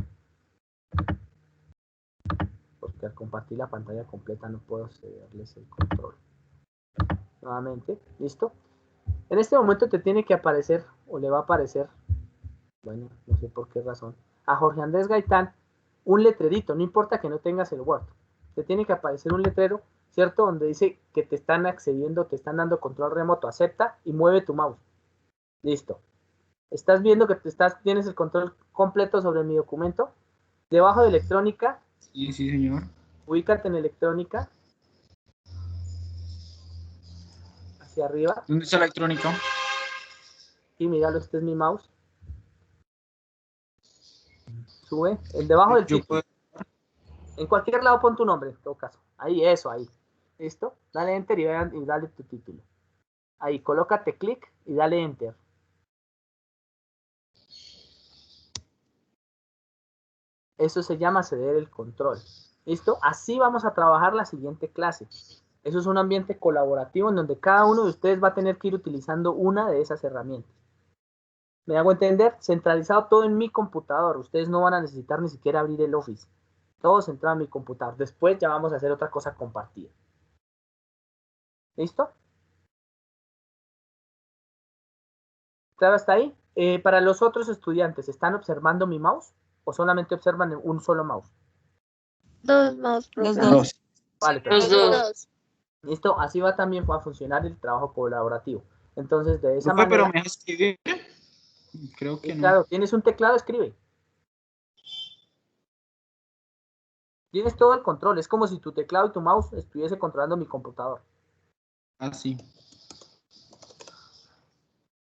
Porque al compartir la pantalla completa no puedo cederles el control. Nuevamente, ¿listo? En este momento te tiene que aparecer, o le va a aparecer, bueno, no sé por qué razón, a Jorge Andrés Gaitán, un letrerito, no importa que no tengas el Word. Te tiene que aparecer un letrero, ¿cierto? Donde dice que te están accediendo, te están dando control remoto, acepta y mueve tu mouse. Listo. ¿Estás viendo que tienes el control completo sobre mi documento? Debajo de electrónica. Sí, señor. Ubícate en electrónica. Hacia arriba. ¿Dónde está electrónica? Y míralo, este es mi mouse. Sube. Debajo del título. En cualquier lado pon tu nombre, en todo caso. Ahí, eso, ahí. ¿Listo? Dale enter y dale tu título. Ahí, colócate clic y dale enter. Eso se llama ceder el control. ¿Listo? Así vamos a trabajar la siguiente clase. Eso es un ambiente colaborativo en donde cada uno de ustedes va a tener que ir utilizando una de esas herramientas. ¿Me hago entender? Centralizado todo en mi computador. Ustedes no van a necesitar ni siquiera abrir el Office. Todo centrado en mi computador. Después ya vamos a hacer otra cosa compartida. ¿Listo? ¿Claro hasta ahí? Para los otros estudiantes, ¿están observando mi mouse? ¿O solamente observan un solo mouse? Dos mouse, Los profe. dos. Vale, Los dos. Listo, así va también a funcionar el trabajo colaborativo. Entonces, de esa Profe, manera... pero me dejas escribir. Creo que no. Claro, tienes un teclado, escribe. Tienes todo el control. Es como si tu teclado y tu mouse estuviese controlando mi computador. Ah, sí.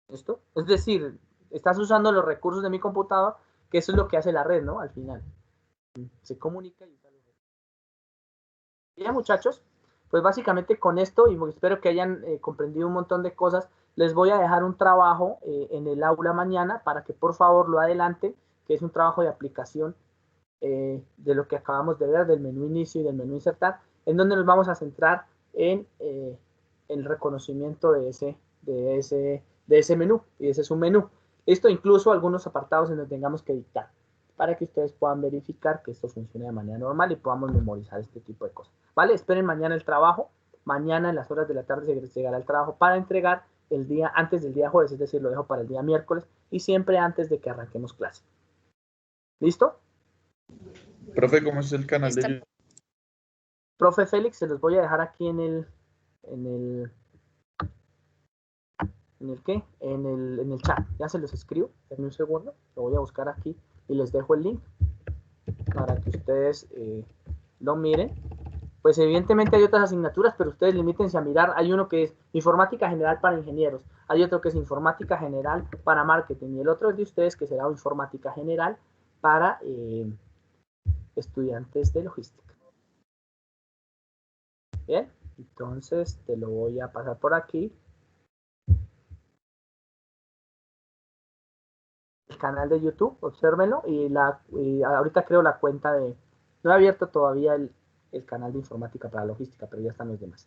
¿Listo? Es decir, estás usando los recursos de mi computador, que eso es lo que hace la red, ¿no? Al final. Se comunica y usa los recursos. Bien, muchachos, pues básicamente con esto, y espero que hayan comprendido un montón de cosas, les voy a dejar un trabajo en el aula mañana para que por favor lo adelanten, que es un trabajo de aplicación de lo que acabamos de ver, del menú inicio y del menú insertar, en donde nos vamos a centrar en el reconocimiento de ese menú, y ese es un menú. Esto incluso algunos apartados en donde tengamos que dictar. para que ustedes puedan verificar que esto funcione de manera normal y podamos memorizar este tipo de cosas. ¿Vale? Esperen mañana el trabajo. Mañana en las horas de la tarde se llegará el trabajo para entregar el día antes del día jueves, es decir, lo dejo para el día miércoles y siempre antes de que arranquemos clase. ¿Listo? Profe, ¿cómo es el canal de YouTube? Profe Félix, se los voy a dejar aquí en el chat. Ya se los escribo. Denme un segundo. Lo voy a buscar aquí y les dejo el link para que ustedes lo miren. Pues evidentemente hay otras asignaturas, pero ustedes limítense a mirar. Hay uno que es informática general para ingenieros. Hay otro que es informática general para marketing. Y el otro es de ustedes que será informática general para estudiantes de logística. Bien, entonces te lo voy a pasar por aquí. El canal de YouTube, obsérvenlo. Y ahorita creo la cuenta de... No he abierto todavía el canal de informática para logística, pero ya están los demás.